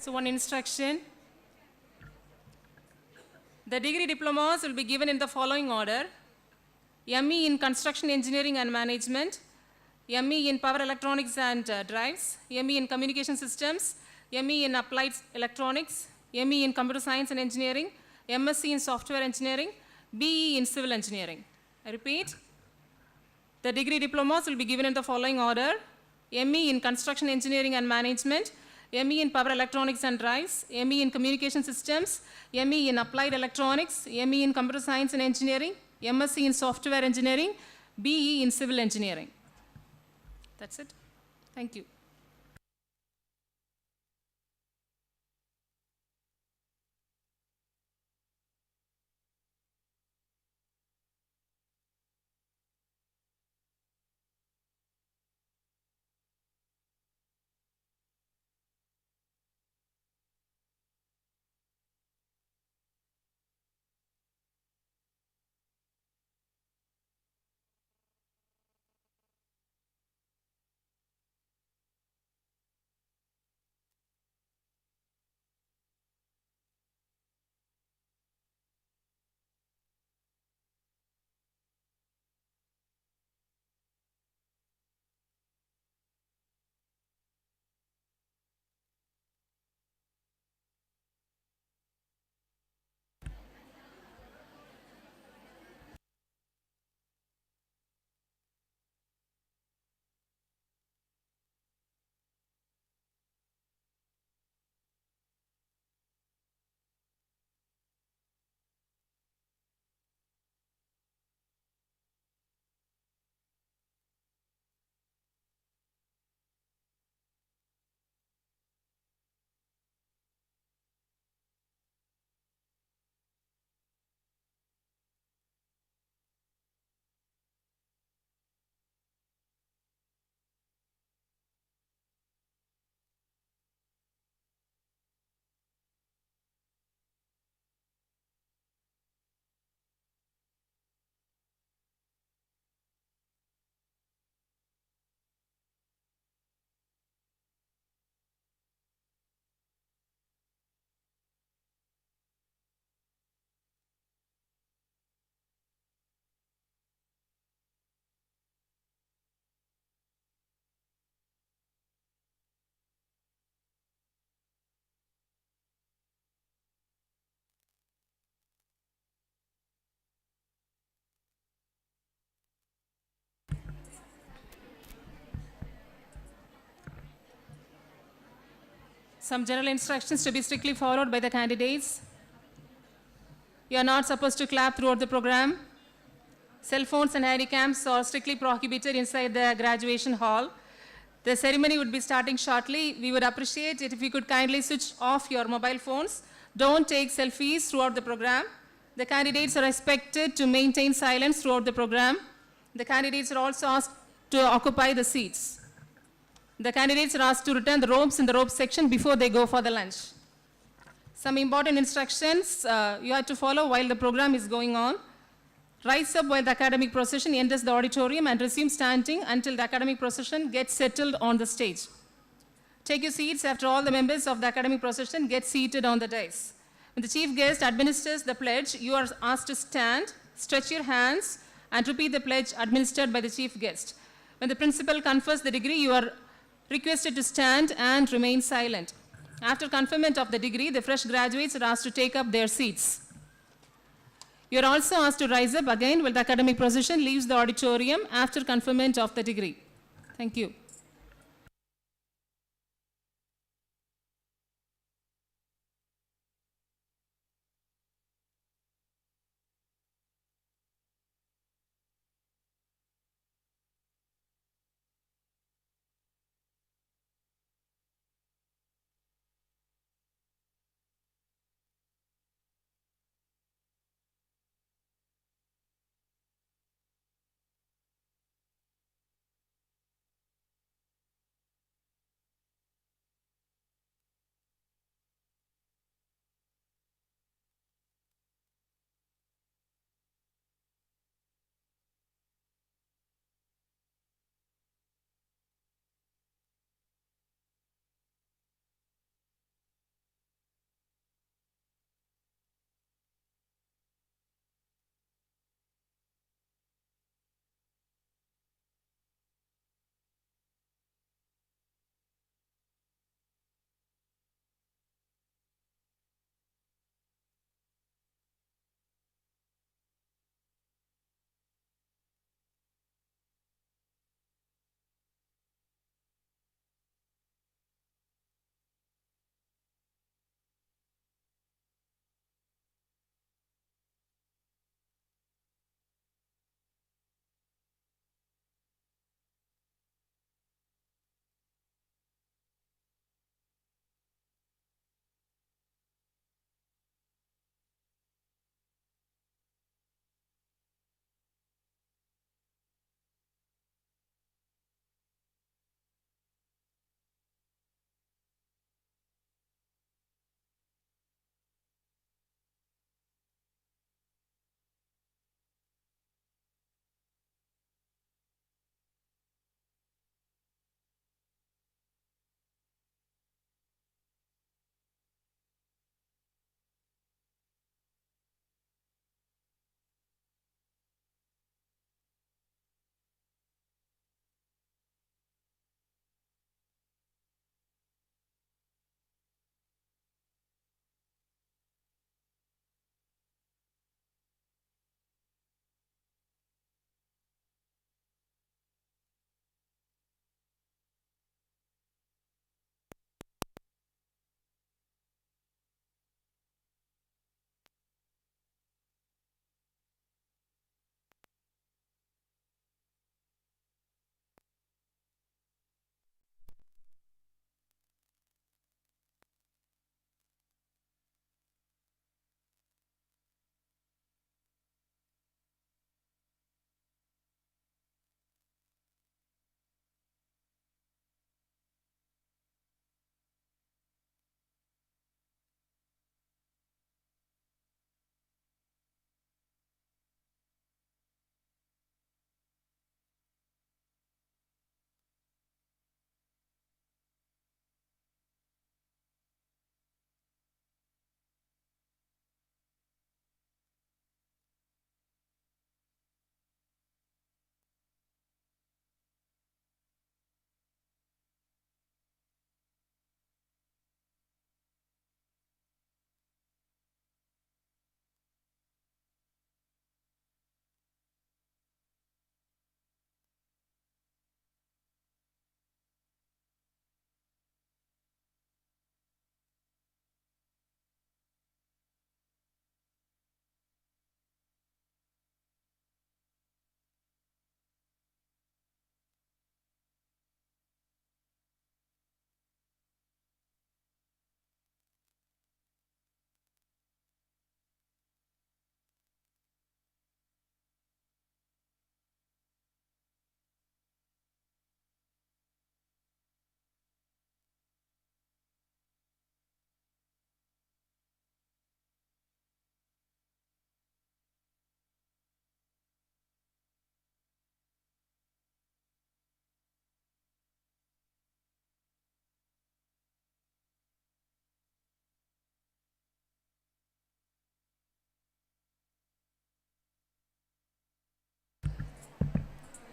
So one instruction. The degree diplomas will be given in the following order. ME in Construction Engineering and Management, ME in Power Electronics and Drives, ME in Communication Systems, ME in Applied Electronics, ME in Computer Science and Engineering, MSc in Software Engineering, BE in Civil Engineering. I repeat, the degree diplomas will be given in the following order. ME in Construction Engineering and Management, ME in Power Electronics and Drives, ME in Communication Systems, ME in Applied Electronics, ME in Computer Science and Engineering, MSc in Software Engineering, BE in Civil Engineering. That's it. Thank you. Some general instructions to be strictly followed by the candidates. You are not supposed to clap throughout the program. Cell phones and handicaps are strictly prohibited inside the graduation hall. The ceremony would be starting shortly. We would appreciate it if you could kindly switch off your mobile phones. Don't take selfies throughout the program. The candidates are expected to maintain silence throughout the program. The candidates are also asked to occupy the seats. The candidates are asked to return the robes in the robes section before they go for the lunch. Some important instructions you have to follow while the program is going on. Rise up while the academic procession enters the auditorium and resume standing until the academic procession gets settled on the stage. Take your seats after all the members of the academic procession get seated on the dais. When the chief guest administers the pledge, you are asked to stand, stretch your hands, and repeat the pledge administered by the chief guest. When the principal confers the degree, you are requested to stand and remain silent. After conferment of the degree, the fresh graduates are asked to take up their seats. You are also asked to rise up again while the academic procession leaves the auditorium after conferment of the degree. Thank you.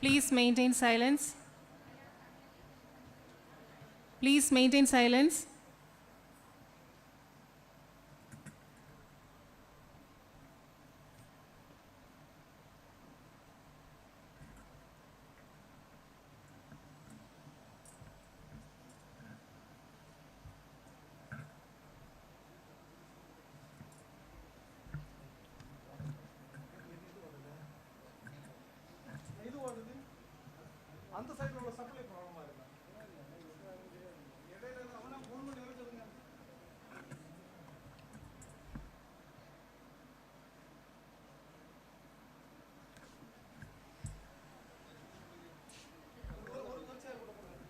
Please maintain silence. Please maintain silence. அந்த சைடுல உள்ள supply ப்ராப்ளமா இருக்கா? இடையில அவனா phone பண்ணி வர சொல்லுங்க. ஒரு சேர் கூட போடுங்க.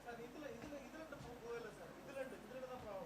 சார் இதுல போகவே இல்லை சார். இதுல தான் problem.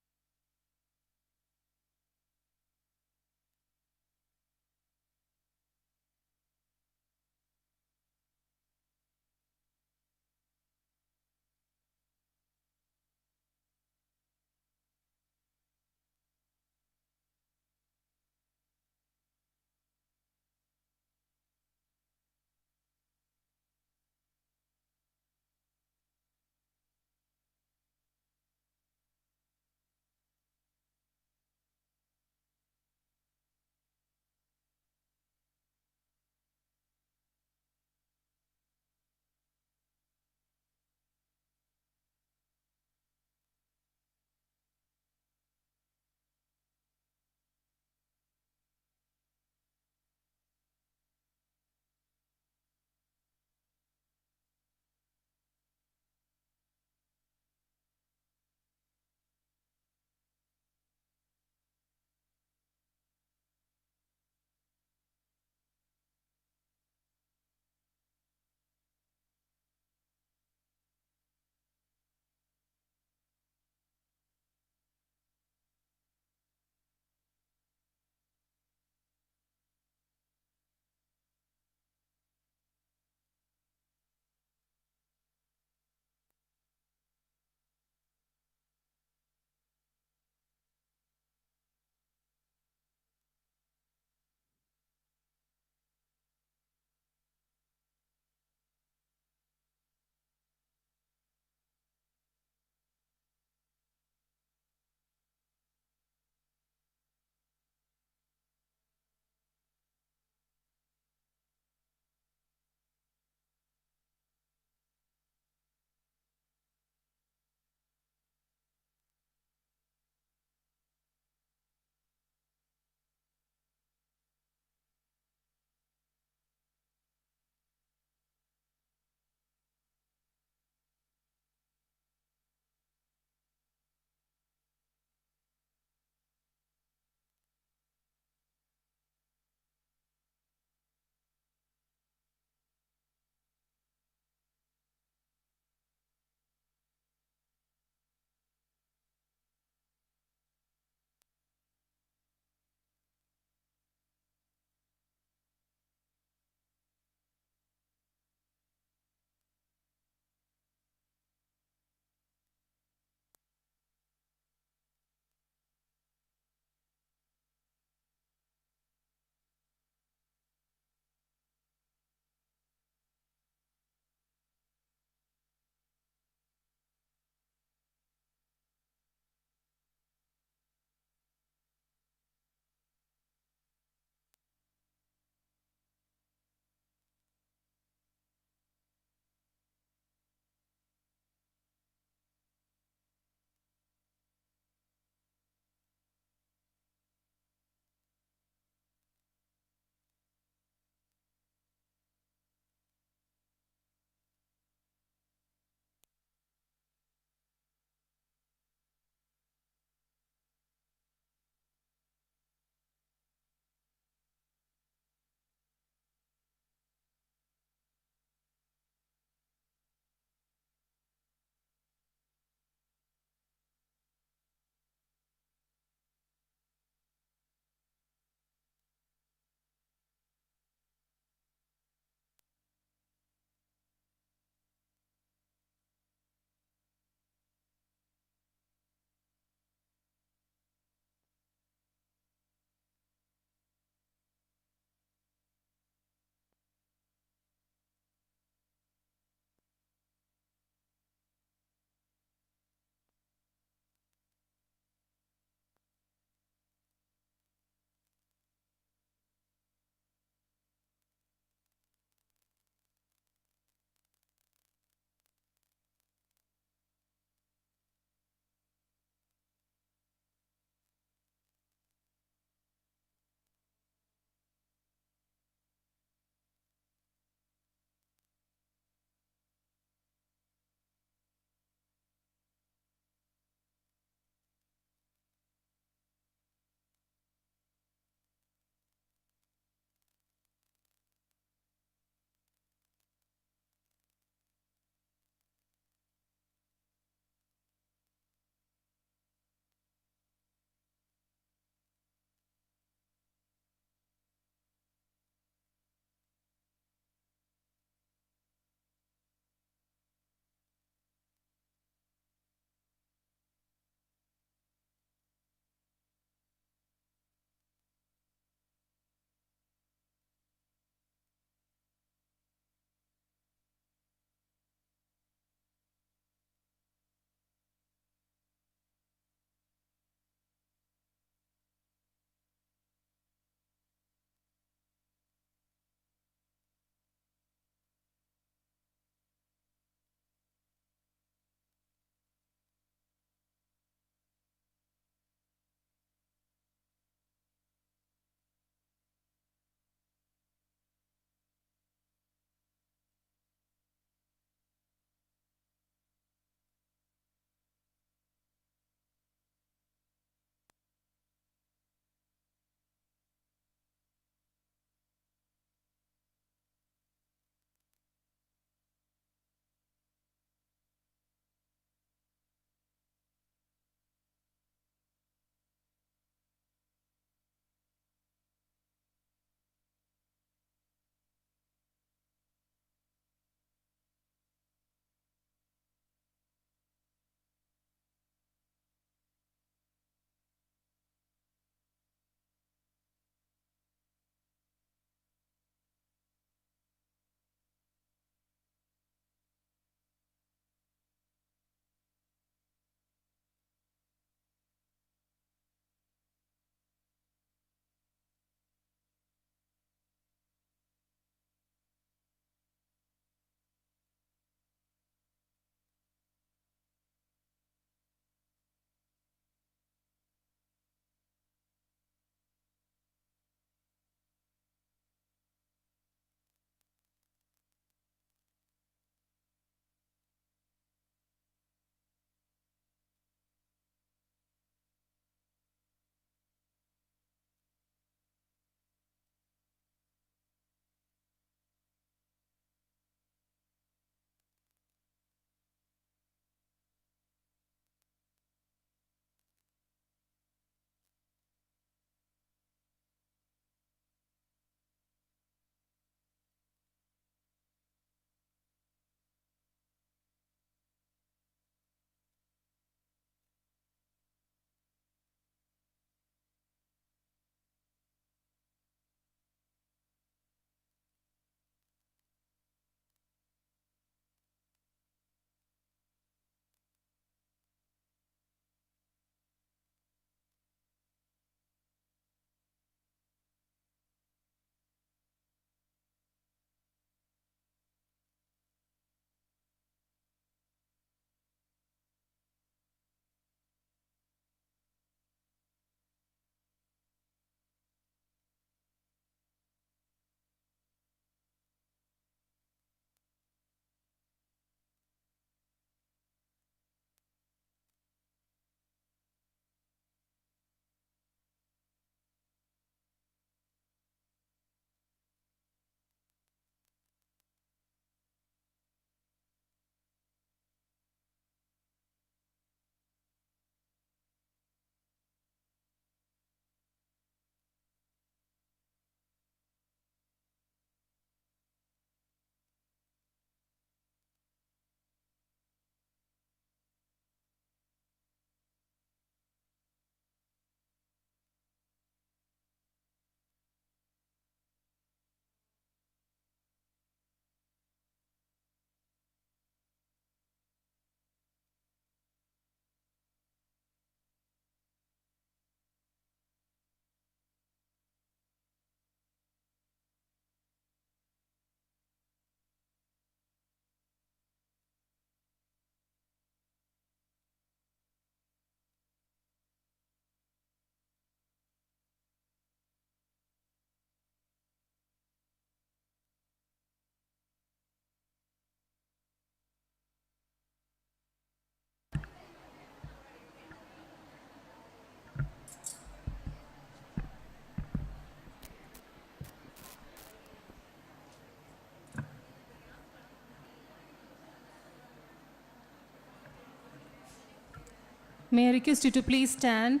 May I request you to please stand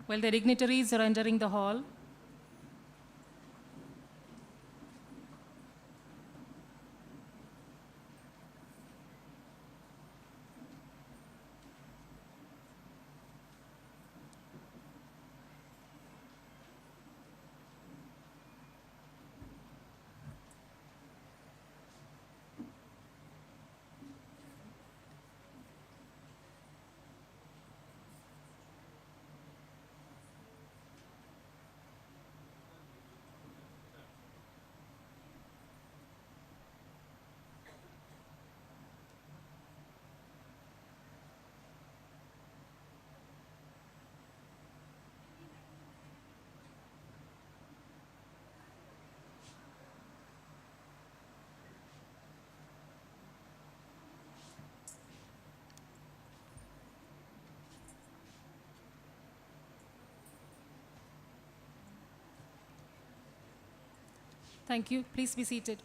while the dignitaries are entering the hall. Thank you. Please be seated.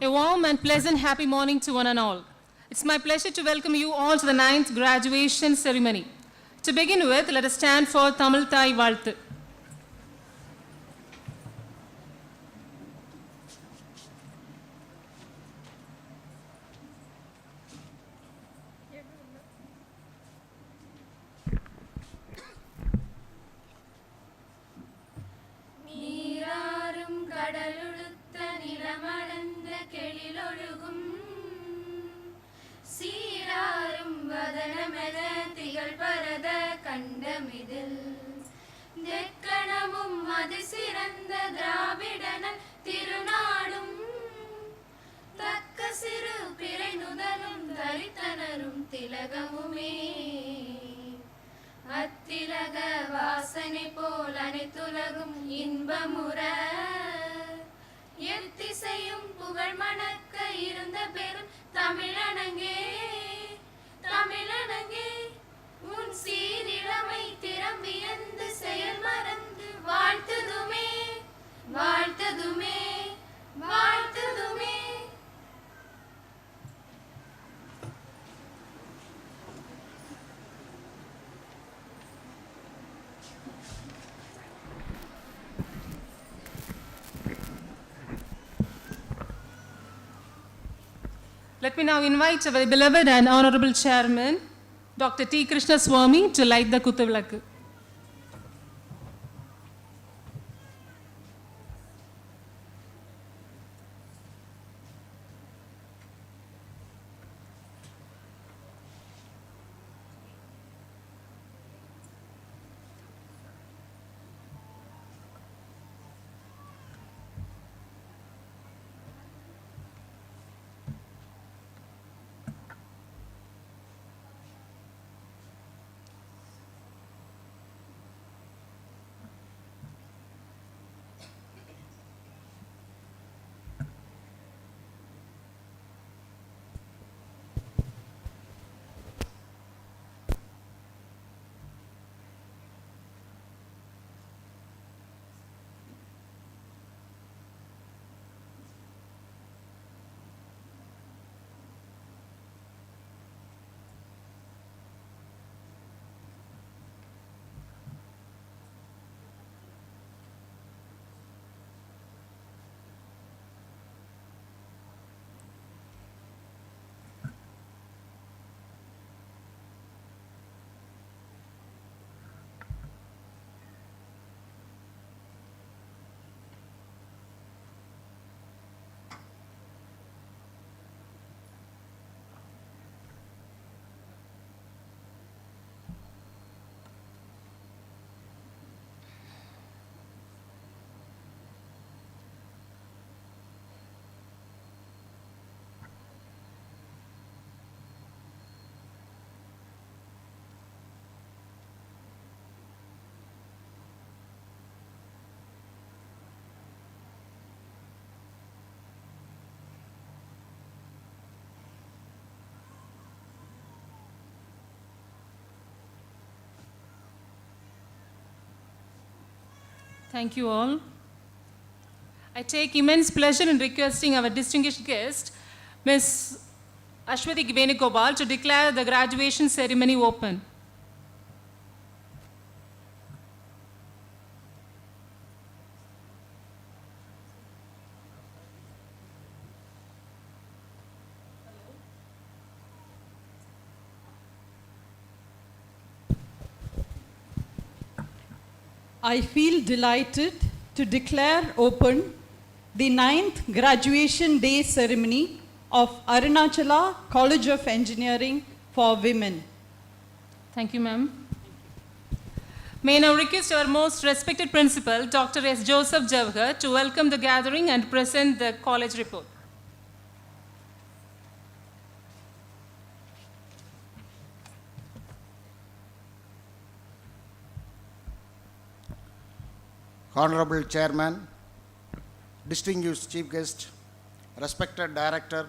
A warm and pleasant happy morning to one and all. It's my pleasure to welcome you all to the 9th graduation ceremony. To begin with, let us stand for Tamil Thai Valthu. நீராறும் கடலுடுத்த நிலமளந்த கெழிலொழுகும் சீராறும் வதனமென திகழ் பரத கண்டமிதில் தெக்கணமும் அது சிறந்த திராவிடனன் திருநாடும் தக்க சிறு பிறை நுதலும் தரித்தனரும் திலகமுமே அத்திலக வாசனை போல் அனைத்துலகும் இன்பமுற எத்திசையும் புகழ் மணக்க இருந்த பெரும் தமிழனங்கே தமிழனங்கே உன் சீரிழமை திறம் வியந்து செயல் மறந்து வாழ்த்துதுமே வாழ்த்துதுமே வாழ்த்துதுமே. Let me now invite our beloved and honorable chairman, Dr. T. Krishna Swami, to light the Kuthavilakku. Thank you all. I take immense pleasure in requesting our distinguished guest, Ms. Ashwathi Venugopal to declare the graduation ceremony open. I feel delighted to declare open the 9th graduation day ceremony of Arunachala College of Engineering for women. Thank you, ma'am. May I now request our most respected principal, Dr. S. Joseph Javgar, to welcome the gathering and present the college report. Honorable Chairman, distinguished Chief Guest, respected Director,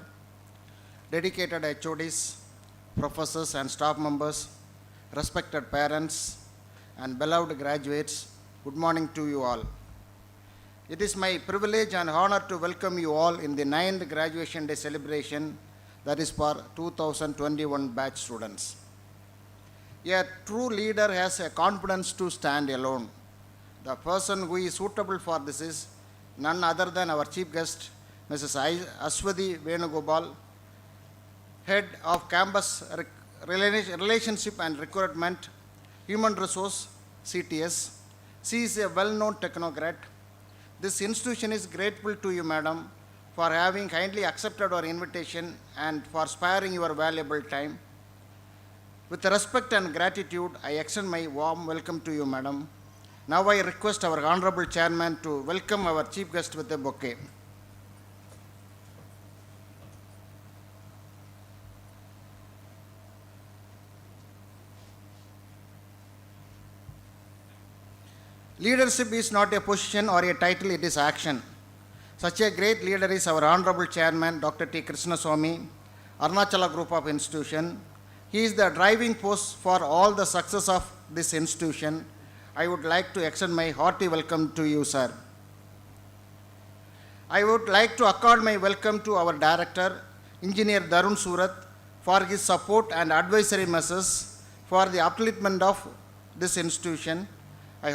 dedicated HODs, professors and staff members, respected parents, and beloved graduates, good morning to you all. It is my privilege and honor to welcome you all in the 9th graduation day celebration that is for 2021 batch students. A true leader has a confidence to stand alone. The person who is suitable for this is none other than our chief guest, Mrs. Ashwathi Venugopal, Head of Campus Relationship and Recruitment, Human Resource, CTS. She is a well-known technocrat. This institution is grateful to you, madam, for having kindly accepted our invitation and for sparing your valuable time. With respect and gratitude, I extend my warm welcome to you, madam. Now I request our Honorable Chairman to welcome our Chief Guest with a bouquet. Leadership is not a position or a title, it is action. Such a great leader is our Honorable Chairman, Dr. T. Krishnaswamy, Arunachala Group of Institution. He is the driving force for all the success of this institution. I would like to extend my hearty welcome to you, sir. I would like to accord my welcome to our Director, Engineer Darun Surat, for his support and advisory measures for the upliftment of this institution. I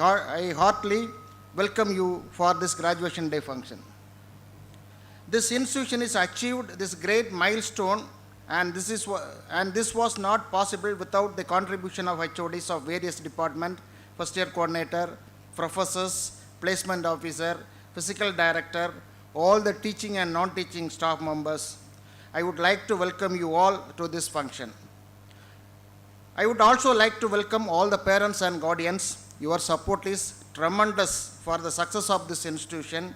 heartily welcome you for this graduation day function. This institution has achieved this great milestone, and this was not possible without the contribution of HODs of various departments, first year coordinator, professors, placement officer, physical director, all the teaching and non-teaching staff members. I would like to welcome you all to this function. I would also like to welcome all the parents and guardians. Your support is tremendous for the success of this institution.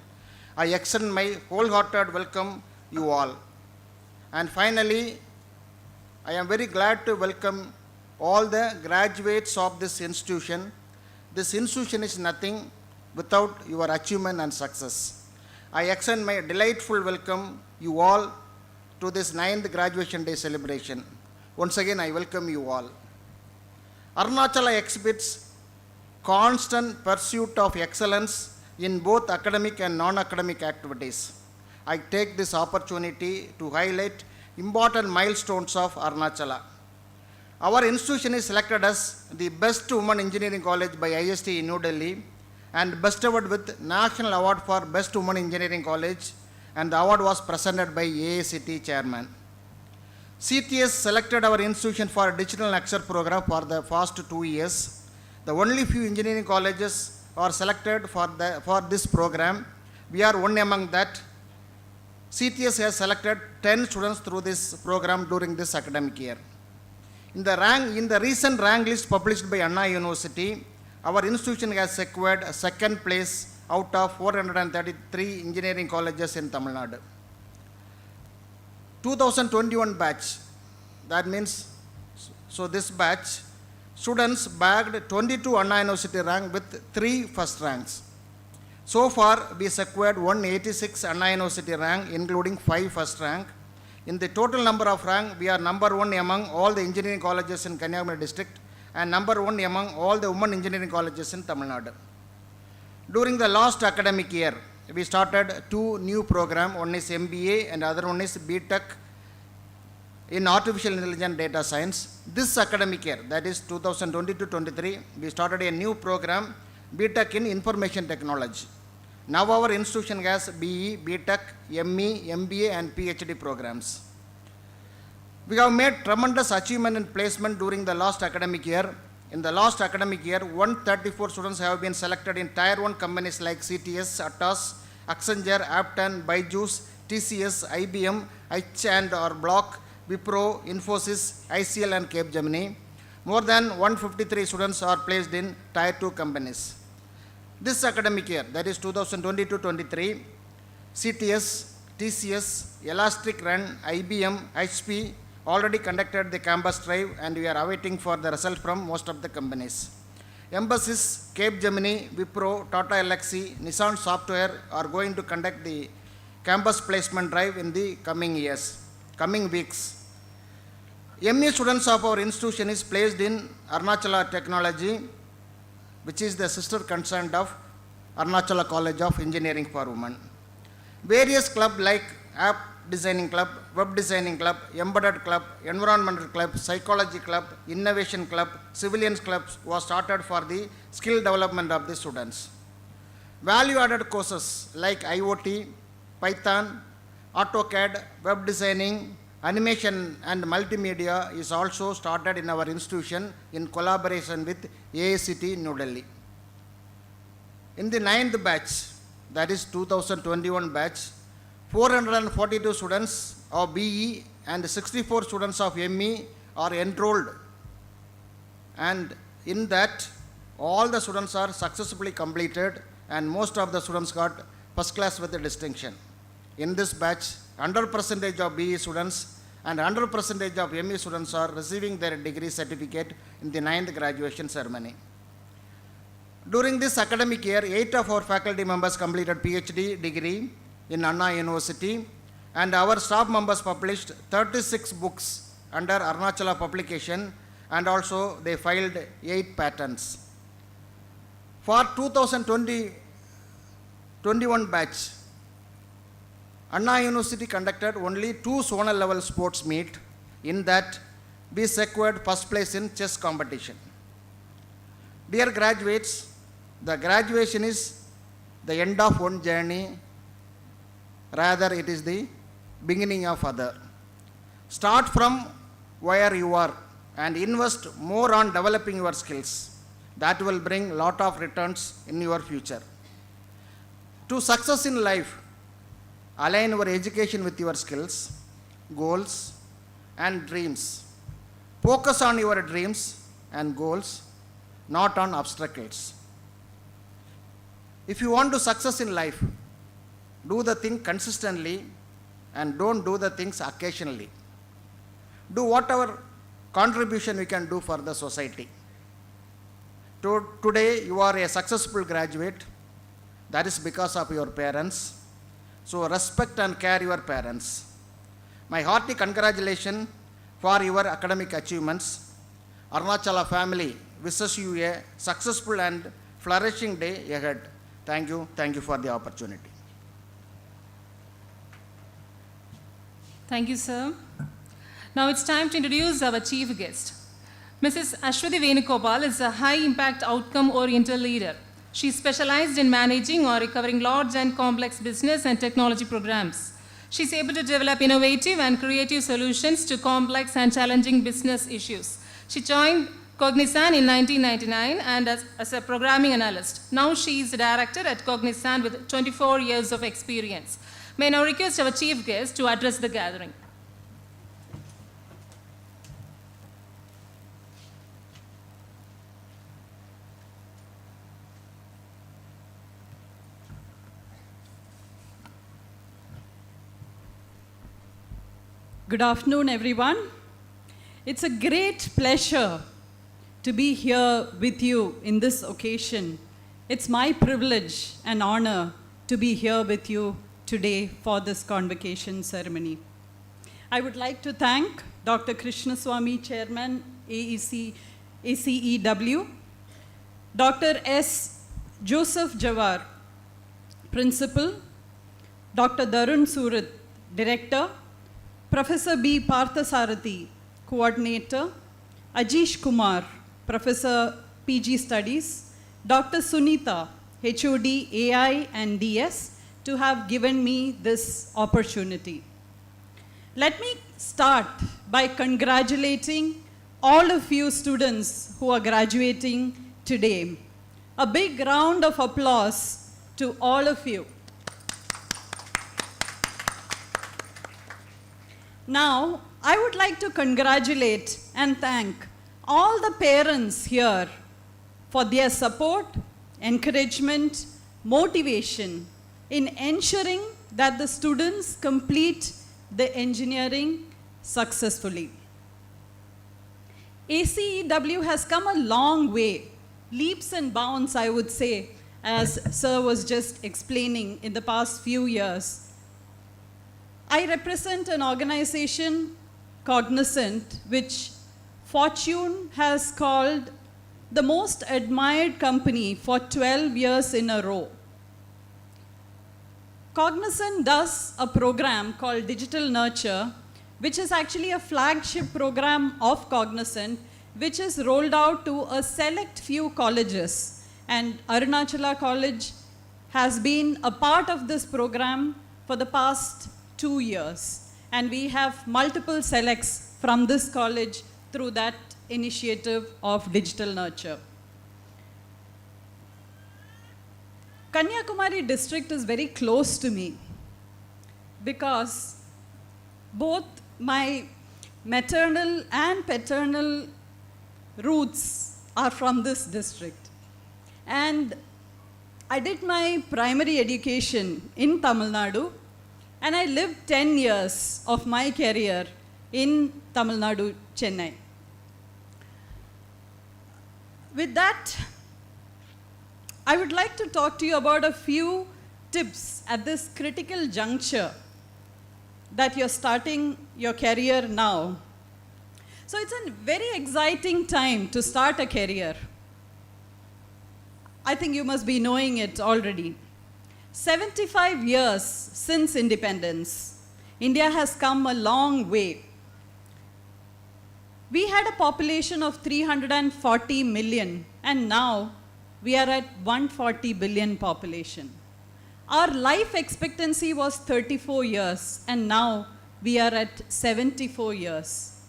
I extend my wholehearted welcome you all. And finally, I am very glad to welcome all the graduates of this institution. This institution is nothing without your achievement and success. I extend my delightful welcome you all to this 9th graduation day celebration. Once again, I welcome you all. Arunachala exhibits constant pursuit of excellence in both academic and non-academic activities. I take this opportunity to highlight important milestones of Arunachala. Our institution is selected as the best women engineering college by IST in New Delhi and bestowed with National Award for Best Women Engineering College, and the award was presented by AICT Chairman. CTS selected our institution for a digital lecture program for the past 2 years. The only few engineering colleges are selected for this program. We are one among that. CTS has selected 10 students through this program during this academic year. In the recent rank list published by Anna University, our institution has secured a second place out of 433 engineering colleges in Tamil Nadu. 2021 batch, that means, so this batch, students bagged 22 Anna University rank with 3 first ranks. So far, we secured 186 Anna University rank, including 5 first rank. In the total number of rank, we are number 1 among all the engineering colleges in Kanyakumari district and number 1 among all the women engineering colleges in Tamil Nadu. During the last academic year, we started 2 new programs. One is MBA and other one is B.TECH in artificial intelligence data science. This academic year, that is 2022-23, we started a new program, B.TECH in information technology. Now our institution has BE, B.TECH, ME, MBA and PH.D programs. We have made tremendous achievement in placement during the last academic year. In the last academic year, 134 students have been selected in Tier 1 companies like CTS, Atos, Accenture, Apton, Byju's, TCS, IBM, H&R Block, Wipro, Infosys, ICL and Capgemini. More than 153 students are placed in Tier 2 companies. This academic year, that is 2022-23, CTS, TCS, Elastic Run, IBM, HP already conducted the campus drive and we are awaiting for the result from most of the companies. Emphasis, Capgemini, Wipro, Tata Elxsi, Nissan Software are going to conduct the campus placement drive in the coming weeks. ME students of our institution is placed in Arunachala Technology, which is the sister concern of Arunachala College of Engineering for Women. Various clubs like App Designing Club, Web Designing Club, Embedded Club, Environmental Club, Psychology Club, Innovation Club, Civilians Clubs was started for the skill development of the students. Value-added courses like IoT, Python, AutoCAD, Web Designing, Animation and Multimedia is also started in our institution in collaboration with AICT New Delhi. In the 9th batch, that is 2021 batch, 442 students of BE and 64 students of ME are enrolled, and in that all the students are successfully completed and most of the students got first class with a distinction. In this batch, 100% of BE students and 100% of ME students are receiving their degree certificate in the 9th graduation ceremony. During this academic year, 8 of our faculty members completed PhD degree in Anna University, and our staff members published 36 books under Arunachala publication, and also they filed 8 patents. For 2020-21 batch, Anna University conducted only 2 zonal level sports meet. In that, we secured first place in chess competition. Dear graduates, the graduation is the end of one journey, rather it is the beginning of other. Start from where you are and invest more on developing your skills. That will bring lot of returns in your future. To success in life, align your education with your skills, goals and dreams. Focus on your dreams and goals, not on obstacles. If you want to success in life, do the thing consistently and don't do the things occasionally. Do whatever contribution you can do for the society. Today you are a successful graduate. That is because of your parents. So respect and care your parents. My hearty congratulations for your academic achievements. Arunachala family wishes you a successful and flourishing day ahead. Thank you for the opportunity. Thank you, sir. Now it's time to introduce our chief guest. Mrs. Ashwathi Venugopal is a high-impact outcome-oriented leader. She specialized in managing or recovering large and complex business and technology programs. She's able to develop innovative and creative solutions to complex and challenging business issues. She joined Cognizant in 1999 and as a programming analyst. Now she is a director at Cognizant with 24 years of experience. May I now request our chief guest to address the gathering. Good afternoon, everyone. It's a great pleasure to be here with you in this occasion. It's my privilege and honor to be here with you today for this convocation ceremony. I would like to thank Dr. Krishnaswamy, Chairman, ACEW, Dr. S. Joseph Jawar, Principal, Dr. Darun Surat, Director, Professor B. Parthasarathi, Coordinator, Ajish Kumar, Professor PG Studies, Dr. Sunita, HOD AI and DS, to have given me this opportunity. Let me start by congratulating all of you students who are graduating today. A big round of applause to all of you. Now, I would like to congratulate and thank all the parents here for their support, encouragement, motivation in ensuring that the students complete the engineering successfully. ACEW has come a long way, leaps and bounds, I would say, as Sir was just explaining in the past few years. I represent an organization, Cognizant, which Fortune has called the most admired company for 12 years in a row. Cognizant does a program called Digital Nurture, which is actually a flagship program of Cognizant, which is rolled out to a select few colleges. And Arunachala College has been a part of this program for the past 2 years. And we have multiple selects from this college through that initiative of Digital Nurture. Kanyakumari district is very close to me because both my maternal and paternal roots are from this district. And I did my primary education in Tamil Nadu, and I lived 10 years of my career in Tamil Nadu, Chennai. With that, I would like to talk to you about a few tips at this critical juncture that you're starting your career now. So it's a very exciting time to start a career. I think you must be knowing it already. 75 years since independence, India has come a long way. We had a population of 340 million, and now we are at 140 billion population. Our life expectancy was 34 years, and now we are at 74 years.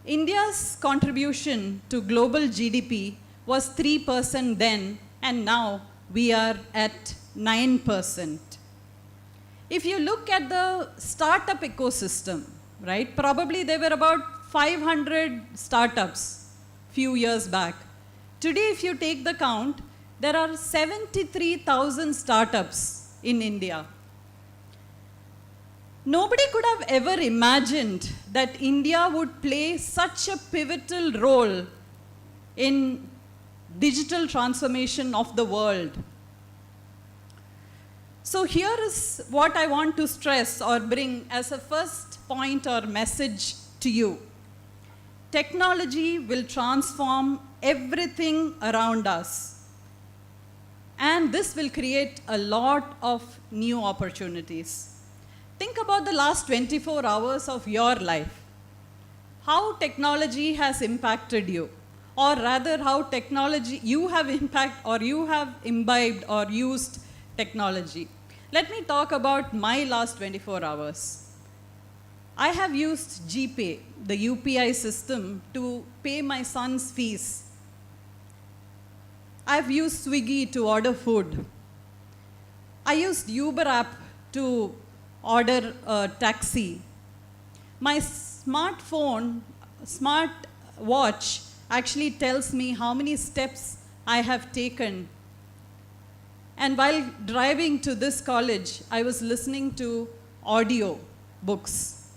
India's contribution to global GDP was 3% then, and now we are at 9%. If you look at the startup ecosystem, right, probably there were about 500 startups few years back. Today, if you take the count, there are 73,000 startups in India. Nobody could have ever imagined that India would play such a pivotal role in digital transformation of the world. So here is what I want to stress or bring as a first point or message to you. Technology will transform everything around us. And this will create a lot of new opportunities. Think about the last 24 hours of your life. How technology has impacted you, or rather how technology you have imbibed or used technology. Let me talk about my last 24 hours. I have used GPay, the UPI system, to pay my son's fees. I've used Swiggy to order food. I used Uber app to order a taxi. My smart watch actually tells me how many steps I have taken. And while driving to this college, I was listening to audio books.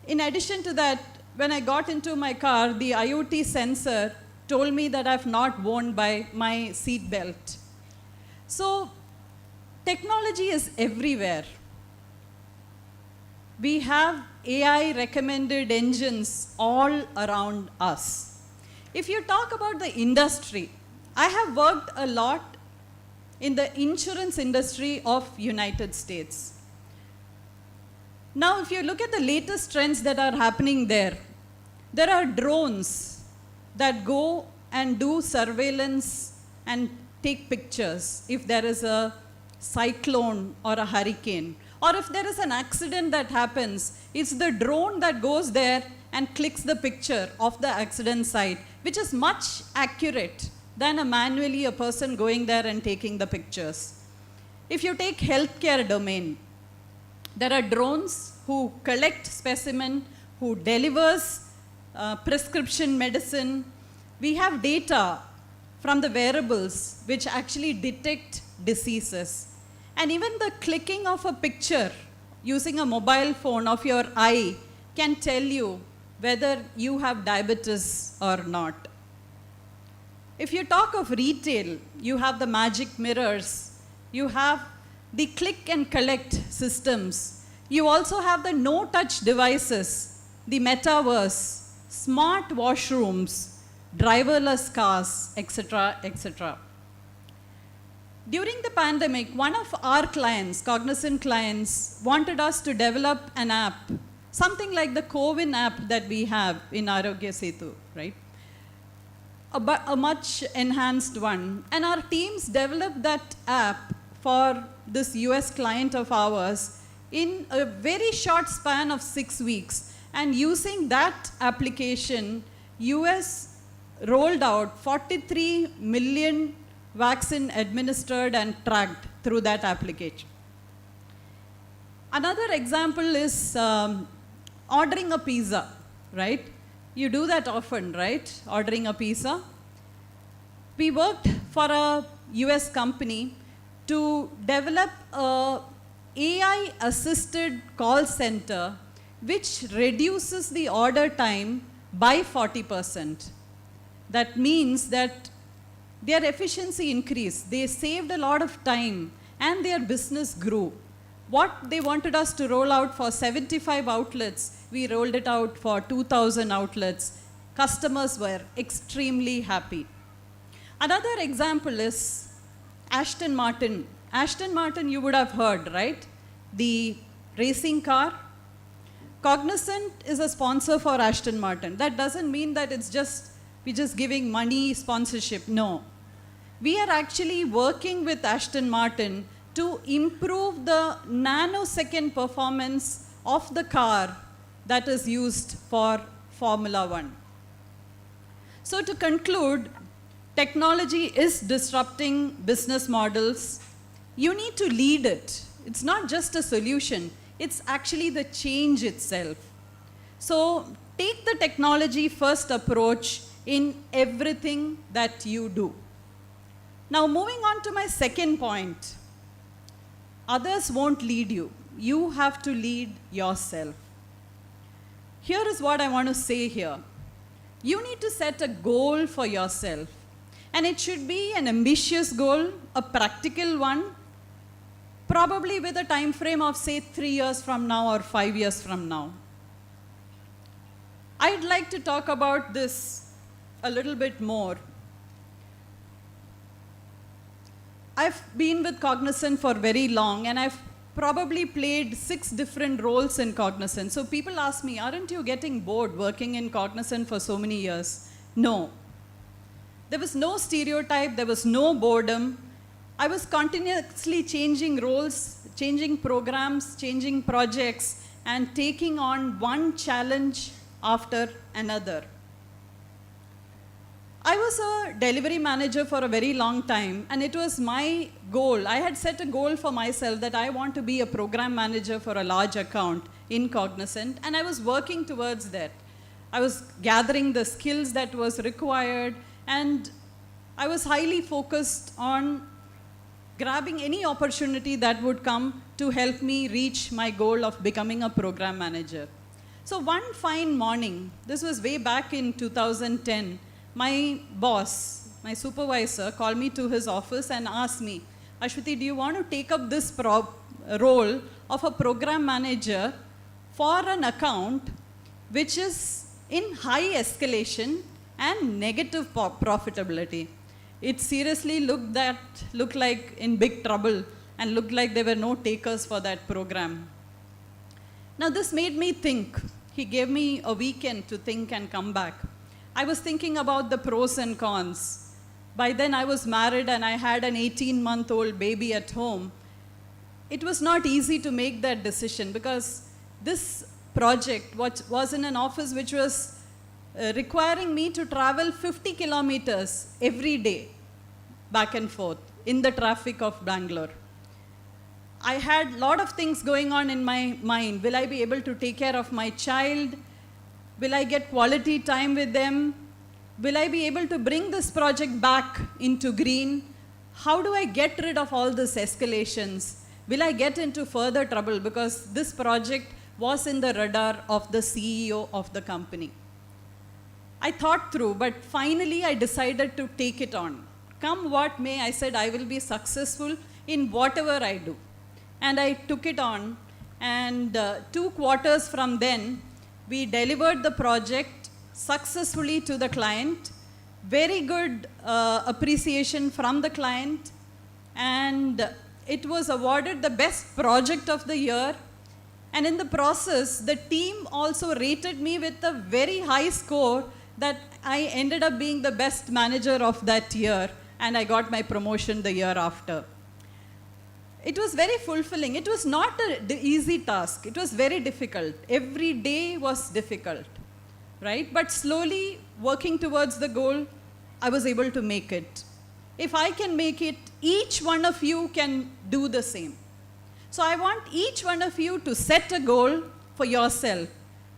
In addition to that, when I got into my car, the IoT sensor told me that I've not worn my seat belt. So technology is everywhere. We have AI recommended engines all around us. If you talk about the industry, I have worked a lot in the insurance industry of United States. Now, if you look at the latest trends that are happening there are drones that go and do surveillance and take pictures if there is a cyclone or a hurricane. Or if there is an accident that happens, it's the drone that goes there and clicks the picture of the accident site, which is much accurate than a person going there and taking the pictures. If you take healthcare domain, there are drones who collect specimen, who delivers prescription medicine. We have data from the wearables which actually detect diseases. And even the clicking of a picture using a mobile phone of your eye can tell you whether you have diabetes or not. If you talk of retail, you have the magic mirrors, you have the click and collect systems, you also have the no-touch devices, the metaverse, smart washrooms, driverless cars, etc., etc. During the pandemic, one of our clients, Cognizant clients, wanted us to develop an app, something like the CoWIN app that we have in Arogya Setu, right? A much enhanced one. And our teams developed that app for this US client of ours in a very short span of 6 weeks. And using that application, US rolled out 43 million vaccine administered and tracked through that application. Another example is ordering a pizza, right? You do that often, right? Ordering a pizza. We worked for a US company to develop a AI-assisted call center which reduces the order time by 40%. That means that their efficiency increased. They saved a lot of time and their business grew. What they wanted us to roll out for 75 outlets, we rolled it out for 2,000 outlets. Customers were extremely happy. Another example is Aston Martin. Aston Martin you would have heard, right? The racing car. Cognizant is a sponsor for Aston Martin. That doesn't mean that we're just giving money sponsorship. No. We are actually working with Aston Martin to improve the nanosecond performance of the car that is used for Formula One. So to conclude, technology is disrupting business models. You need to lead it. It's not just a solution, it's actually the change itself. So take the technology first approach in everything that you do. Now moving on to my second point. Others won't lead you. You have to lead yourself. Here is what I want to say here. You need to set a goal for yourself. And it should be an ambitious goal, a practical one, probably with a time frame of say 3 years from now or 5 years from now. I'd like to talk about this a little bit more. I've been with Cognizant for very long and I've probably played 6 different roles in Cognizant. So people ask me, aren't you getting bored working in Cognizant for so many years? No. There was no stereotype, there was no boredom. I was continuously changing roles, changing programs, changing projects, and taking on one challenge after another. I was a delivery manager for a very long time, and it was my goal. I had set a goal for myself that I want to be a program manager for a large account in Cognizant, and I was working towards that. I was gathering the skills that was required, and I was highly focused on grabbing any opportunity that would come to help me reach my goal of becoming a program manager. So one fine morning, this was way back in 2010, my boss, my supervisor, called me to his office and asked me, Ashwati, do you want to take up this role of a program manager for an account which is in high escalation and negative profitability? It seriously looked like in big trouble and looked like there were no takers for that program. Now this made me think. He gave me a weekend to think and come back. I was thinking about the pros and cons. By then I was married and I had an 18-month-old baby at home. It was not easy to make that decision because this project was in an office which was requiring me to travel 50 kilometers every day, back and forth, in the traffic of Bangalore. I had a lot of things going on in my mind. Will I be able to take care of my child? Will I get quality time with them? Will I be able to bring this project back into green? How do I get rid of all these escalations? Will I get into further trouble? Because this project was in the radar of the CEO of the company. I thought through, but finally I decided to take it on. Come what may, I said I will be successful in whatever I do. And I took it on, and 2 quarters from then, we delivered the project successfully to the client. Very good appreciation from the client, and it was awarded the best project of the year. And in the process, the team also rated me with a very high score that I ended up being the best manager of that year, and I got my promotion the year after. It was very fulfilling. It was not an easy task. It was very difficult. Every day was difficult, right? But slowly working towards the goal, I was able to make it. If I can make it, each one of you can do the same. So I want each one of you to set a goal for yourself.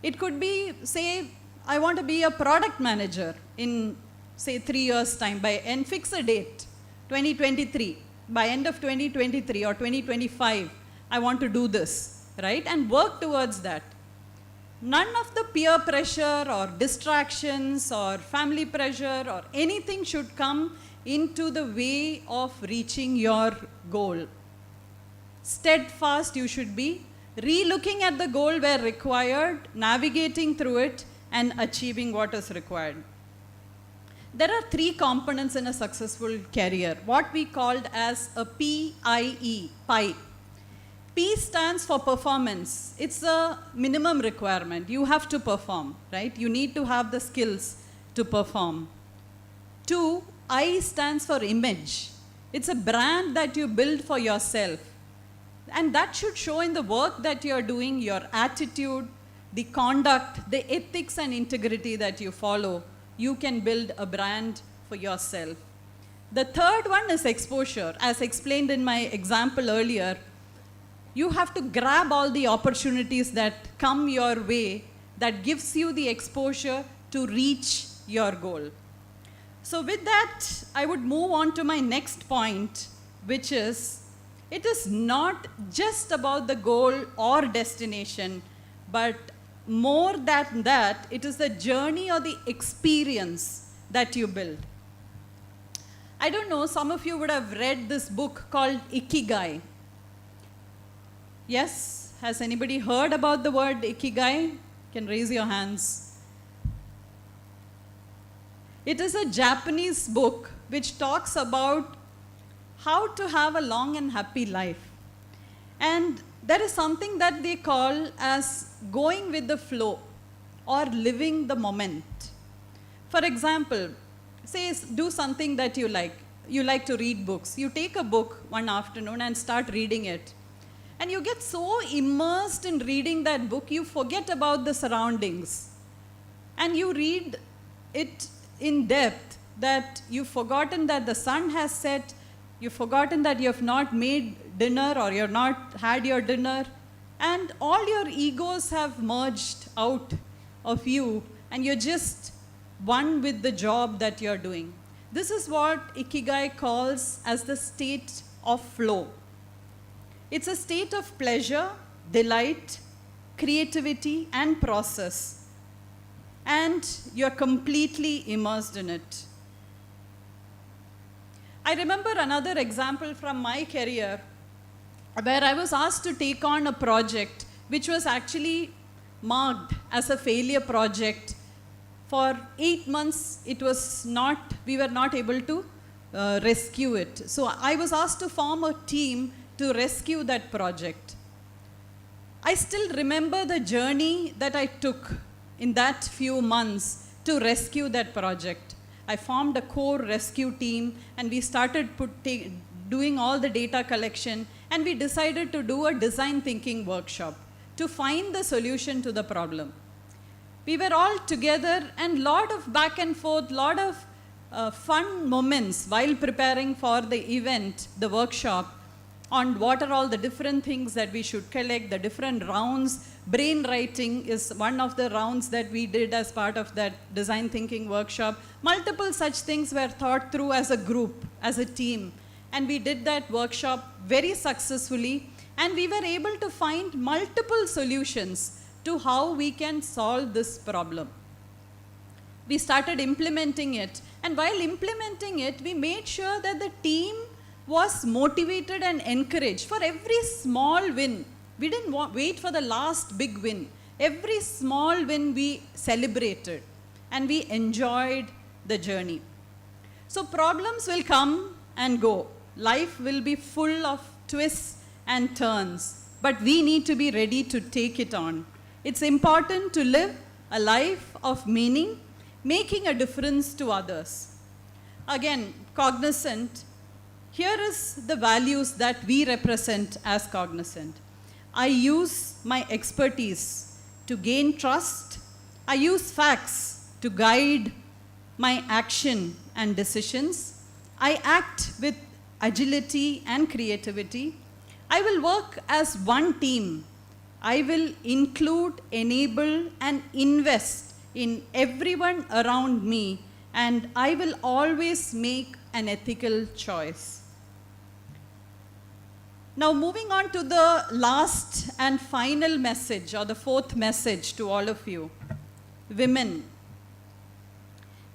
It could be, say, I want to be a product manager in, say, 3 years' time, and fix a date, 2023. By end of 2023 or 2025, I want to do this, right? And work towards that. None of the peer pressure or distractions or family pressure or anything should come into the way of reaching your goal. Steadfast you should be, re-looking at the goal where required, navigating through it, and achieving what is required. There are 3 components in a successful career, what we called as a PIE, PI. P stands for performance. It's a minimum requirement. You have to perform, right? You need to have the skills to perform. 2, I stands for image. It's a brand that you build for yourself. And that should show in the work that you're doing, your attitude, the conduct, the ethics and integrity that you follow. You can build a brand for yourself. The third one is exposure. As explained in my example earlier, you have to grab all the opportunities that come your way that gives you the exposure to reach your goal. So with that, I would move on to my next point, which is, it is not just about the goal or destination, but more than that, it is the journey or the experience that you build. I don't know, some of you would have read this book called Ikigai. Yes? Has anybody heard about the word Ikigai? You can raise your hands. It is a Japanese book which talks about how to have a long and happy life. And there is something that they call as going with the flow or living the moment. For example, say do something that you like. You like to read books. You take a book one afternoon and start reading it. And you get so immersed in reading that book, you forget about the surroundings. And you read it in depth that you've forgotten that the sun has set, you've forgotten that you have not made dinner or you've not had your dinner, and all your egos have merged out of you and you're just one with the job that you're doing. This is what Ikigai calls as the state of flow. It's a state of pleasure, delight, creativity, and process. And you're completely immersed in it. I remember another example from my career where I was asked to take on a project which was actually marked as a failure project. For 8 months, we were not able to rescue it. So I was asked to form a team to rescue that project. I still remember the journey that I took in that few months to rescue that project. I formed a core rescue team and we started doing all the data collection, and we decided to do a design thinking workshop to find the solution to the problem. We were all together and lot of back and forth, lot of fun moments while preparing for the event, the workshop, on what are all the different things that we should collect, the different rounds. Brain writing is one of the rounds that we did as part of that design thinking workshop. Multiple such things were thought through as a group, as a team. And we did that workshop very successfully, and we were able to find multiple solutions to how we can solve this problem. We started implementing it, and while implementing it, we made sure that the team was motivated and encouraged for every small win. We didn't wait for the last big win. Every small win we celebrated, and we enjoyed the journey. So problems will come and go. Life will be full of twists and turns, but we need to be ready to take it on. It's important to live a life of meaning, making a difference to others. Again, Cognizant, here is the values that we represent as Cognizant. I use my expertise to gain trust. I use facts to guide my action and decisions. I act with agility and creativity. I will work as one team. I will include, enable, and invest in everyone around me, and I will always make an ethical choice. Now, moving on to the last and final message, or the fourth message to all of you. Women.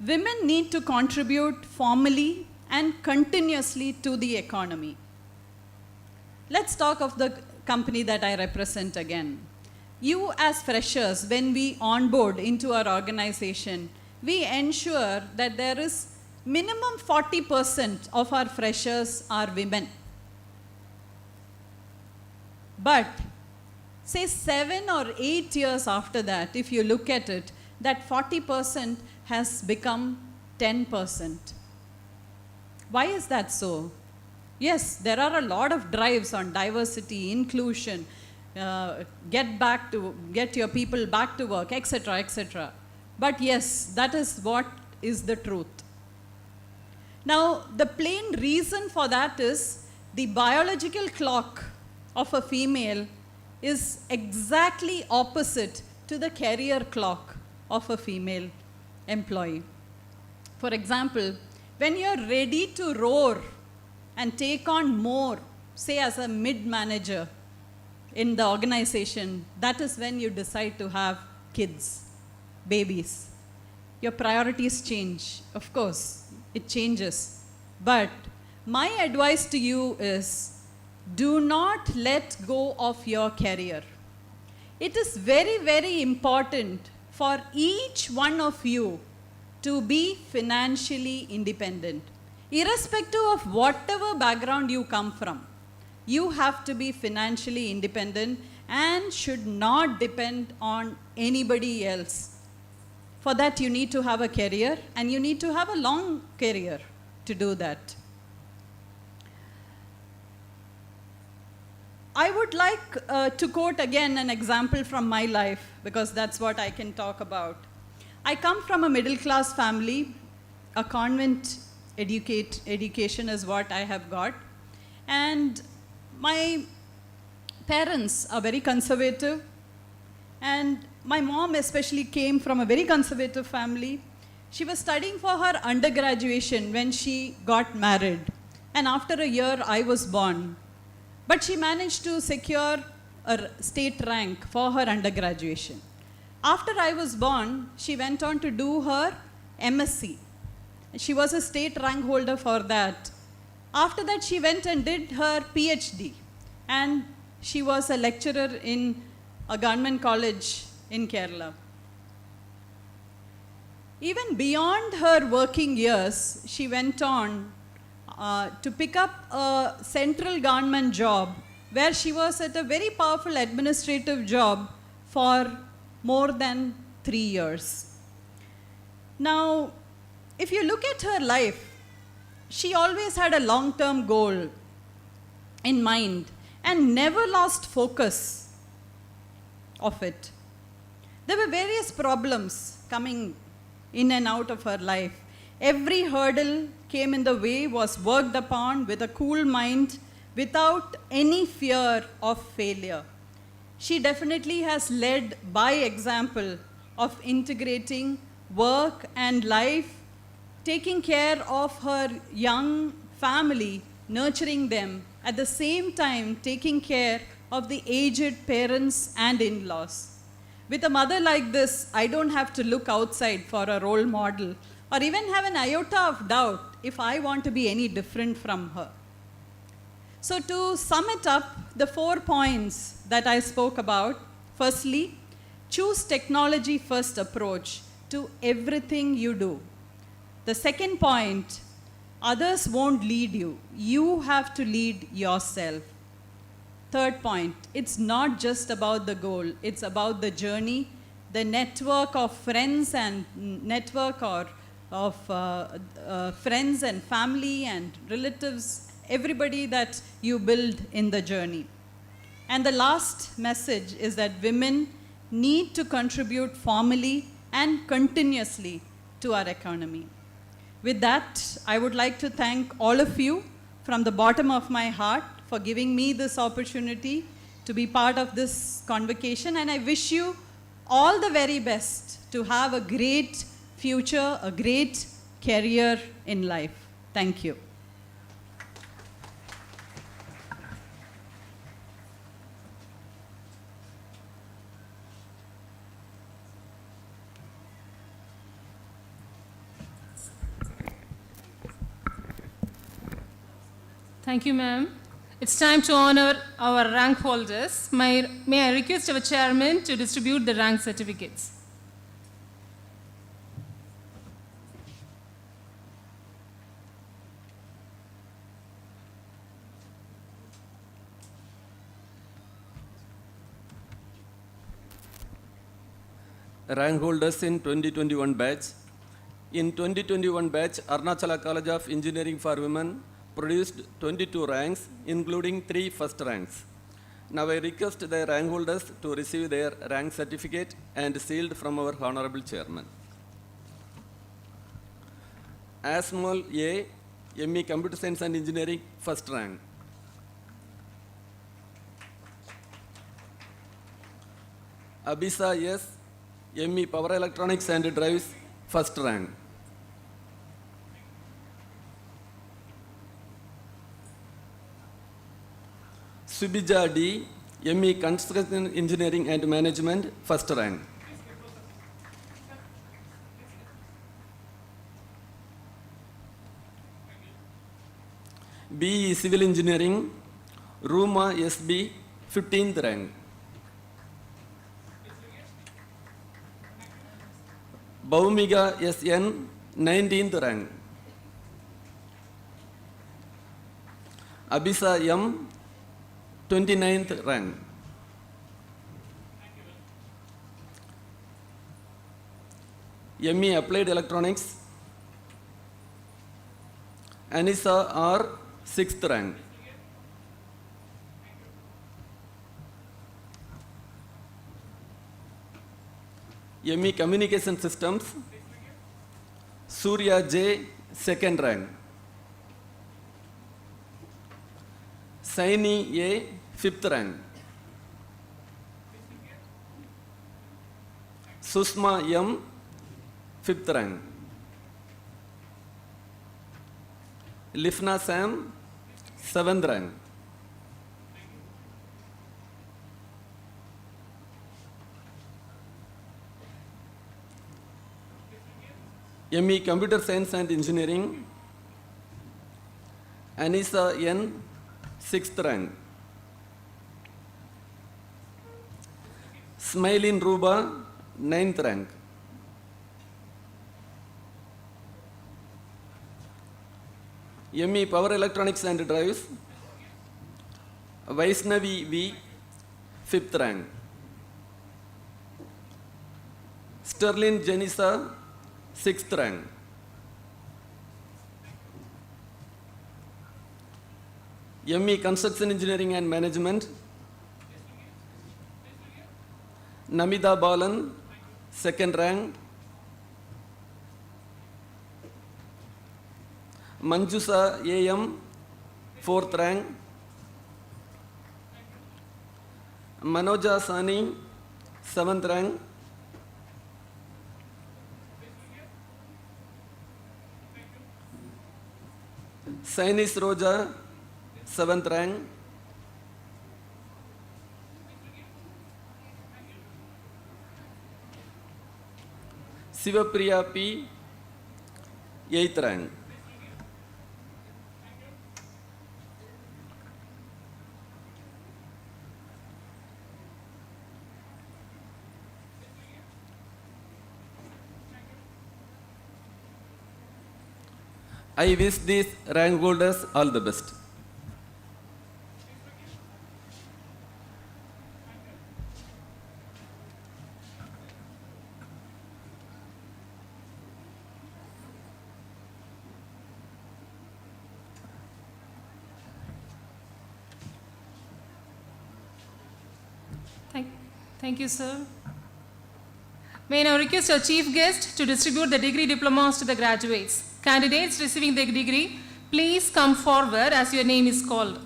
Women need to contribute formally and continuously to the economy. Let's talk of the company that I represent again. You as freshers, when we onboard into our organization, we ensure that there is minimum 40% of our freshers are women. But say 7 or 8 years after that, if you look at it, that 40% has become 10%. Why is that so? Yes, there are a lot of drives on diversity, inclusion, get your people back to work, etc., etc. But yes, that is what is the truth. Now, the plain reason for that is the biological clock of a female is exactly opposite to the career clock of a female employee. For example, when you're ready to roar and take on more, say as a mid-manager in the organization, that is when you decide to have kids, babies. Your priorities change. Of course, it changes. But my advice to you is, do not let go of your career. It is very, very important for each one of you to be financially independent. Irrespective of whatever background you come from, you have to be financially independent and should not depend on anybody else. For that, you need to have a career, and you need to have a long career to do that. I would like to quote again an example from my life, because that's what I can talk about. I come from a middle-class family. A convent education is what I have got. And my parents are very conservative. And my mom especially came from a very conservative family. She was studying for her undergraduation when she got married. And after a year, I was born. But she managed to secure a state rank for her undergraduation. After I was born, she went on to do her MSc. She was a state rank holder for that. After that, she went and did her PH.D. And she was a lecturer in a government college in Kerala. Even beyond her working years, she went on to pick up a central government job where she was at a very powerful administrative job for more than 3 years. Now, if you look at her life, she always had a long-term goal in mind and never lost focus of it. There were various problems coming in and out of her life. Every hurdle came in the way was worked upon with a cool mind without any fear of failure. She definitely has led by example of integrating work and life, taking care of her young family, nurturing them, at the same time taking care of the aged parents and in-laws. With a mother like this, I don't have to look outside for a role model or even have an iota of doubt if I want to be any different from her. So to sum it up, the 4 points that I spoke about, firstly, choose technology first approach to everything you do. The second point, others won't lead you. You have to lead yourself. Third point, it's not just about the goal, it's about the journey, the network of friends and network or of friends and family and relatives, everybody that you build in the journey. And the last message is that women need to contribute formally and continuously to our economy. With that, I would like to thank all of you from the bottom of my heart for giving me this opportunity to be part of this convocation, and I wish you all the very best to have a great future, a great career in life. Thank you. Thank you, ma'am. It's time to honor our rank holders. May I request our chairman to distribute the rank certificates. Rank holders in 2021 batch. In 2021 batch, Arunachala College of Engineering for Women produced 22 ranks, including 3 first ranks. Now I request the rank holders to receive their rank certificate and sealed from our Honorable Chairman. Asmol A, ME Computer Science and Engineering, first rank. Abisa S, ME Power Electronics and Drives, first rank. Subija D, ME Construction Engineering and Management, first rank. BE Civil Engineering, Ruma SB, 15th rank. Baumiga SN, 19th rank. Abisa M, 29th rank. ME Applied Electronics, Anissa R, 6th rank. ME Communication Systems, Surya J, 2nd rank. Saini A, 5th rank. Susma M, 5th rank. Lifna Sam, 7th rank. ME Computer Science and Engineering, Anissa N, 6th rank. Smailin Ruba, 9th rank. ME Power Electronics and Drives, Vaishnavi V, 5th rank. Sterling Janisa, 6th rank. ME Construction Engineering and Management, Namida Balan, 2nd rank. Manjusa AM, 4th rank. Manoja Sani, 7th rank. Sainis Roja, 7th rank. Sivapriya P, 8th rank. I wish these rank holders all the best. Thank you, sir. May I now request our chief guest to distribute the degree diplomas to the graduates. Candidates receiving the degree, please come forward as your name is called.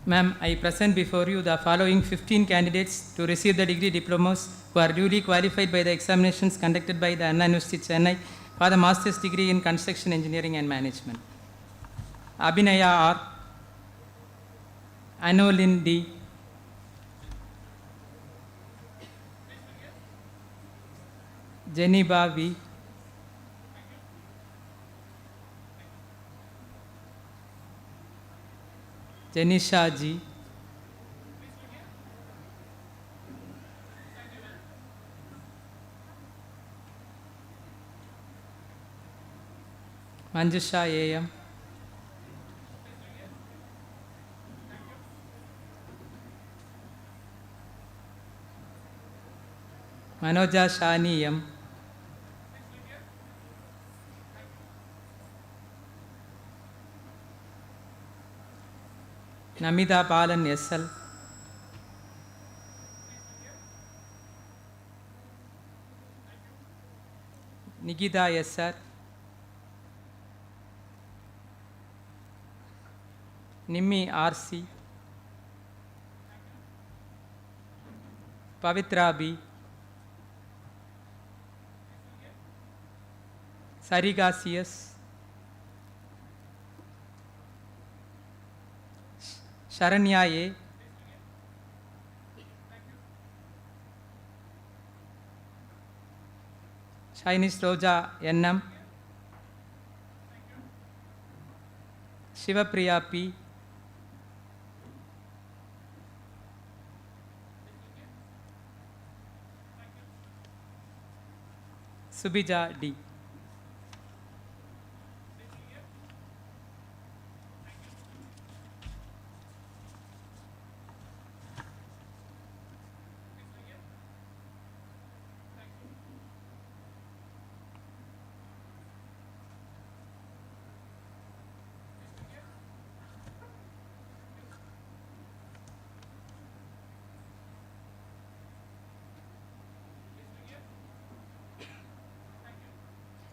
Ma'am, I present before you the following 15 candidates to receive the degree diplomas who are duly qualified by the examinations conducted by the Anna University Chennai for the master's degree in construction engineering and management. Abhinaya R, Anolin D, Jeniba V, Jenisha G, Manjusha AM, Manoja Shani M, Namida Balan SL, Nikita SR, Nimmi RC, Pavitra B, Sarika CS, Sharanya A, Shainis Roja NM, Shivapriya P, Subija D.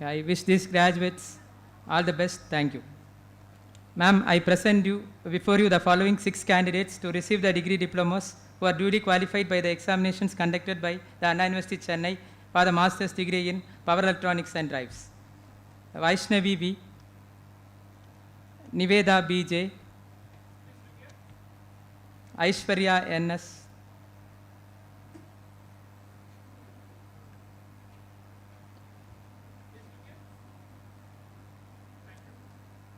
I wish these graduates all the best. Thank you. Ma'am, I present before you the following 6 candidates to receive the degree diplomas who are duly qualified by the examinations conducted by the Anna University Chennai for the master's degree in power electronics and drives. Vaishnavi V, Niveda BJ, Aishwarya NS,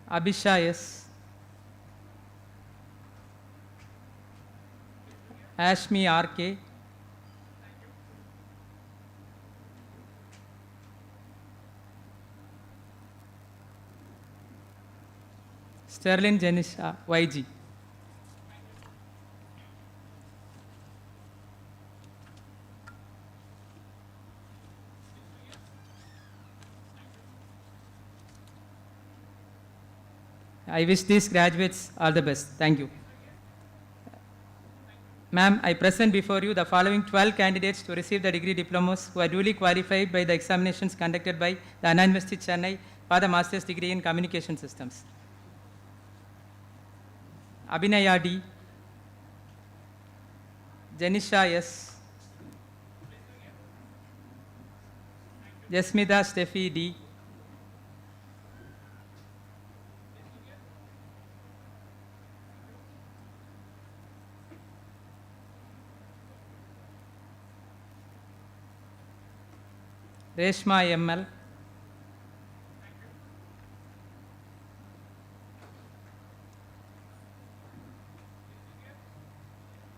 Abhisha S, Ashmi RK, Sterling Janisha, YG. I wish these graduates all the best. Thank you. Ma'am, I present before you the following 12 candidates to receive the degree diplomas who are duly qualified by the examinations conducted by the Anna University Chennai for the master's degree in communication systems. Abhinaya D, Janisha S, Jasmita Steffi D, Reshma ML,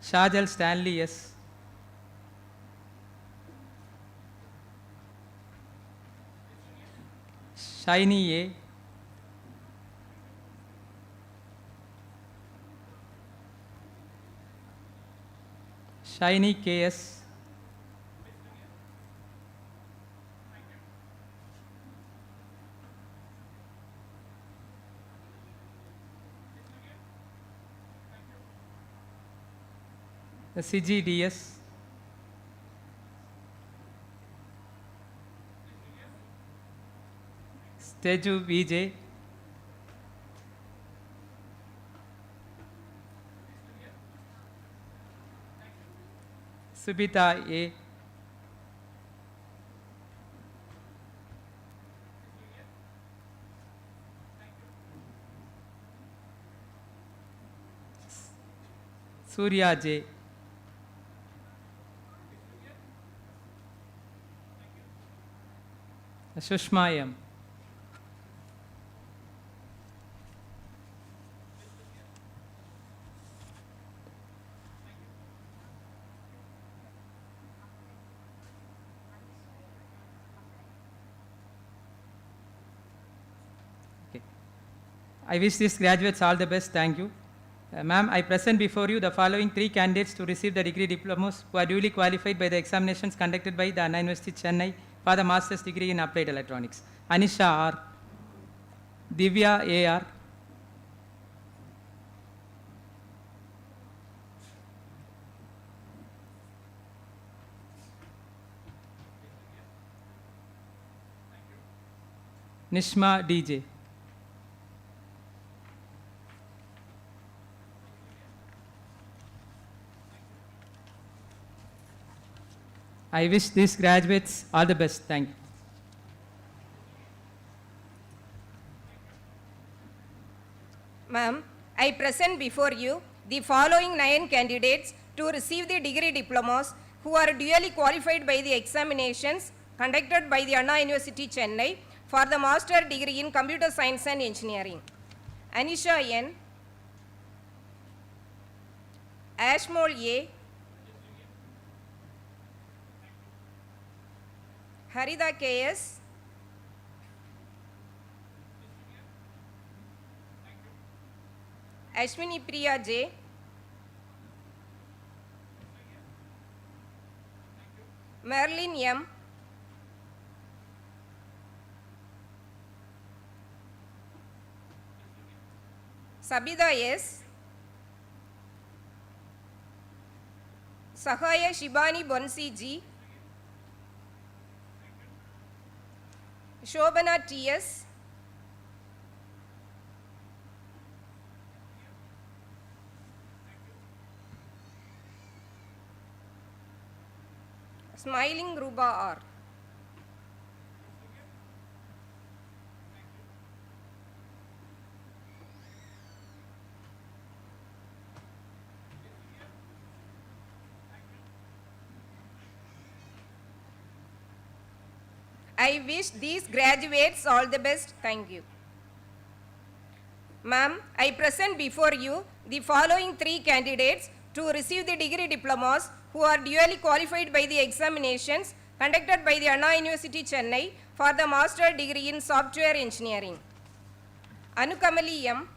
Shajal Stanley S, Shiny A, Shiny KS, the CGDS, Teju VJ, Subita A, Surya J, Shushma M, okay. I wish these graduates all the best. Thank you. Ma'am, I present before you the following 3 candidates to receive the degree diplomas who are duly qualified by the examinations conducted by the Anna University Chennai for the master's degree in applied electronics. Anisha R, Divya AR, Nishma DJ, I wish these graduates all the best. Thank you. Ma'am, I present before you the following 9 candidates to receive the degree diplomas who are duly qualified by the examinations conducted by the Anna University Chennai for the master degree in computer science and engineering. Anisha N, Ashmol A, Harida KS, Ashwini Priya J, Merlin M, Sabida S, Sahaya Shibani Bonsi G, Shobana T.S., Smiling Ruba R. I wish these graduates all the best. Thank you. Ma'am, I present before you the following 3 candidates to receive the degree diplomas who are duly qualified by the examinations conducted by the Anna University Chennai for the master degree in software engineering. Anukamali M,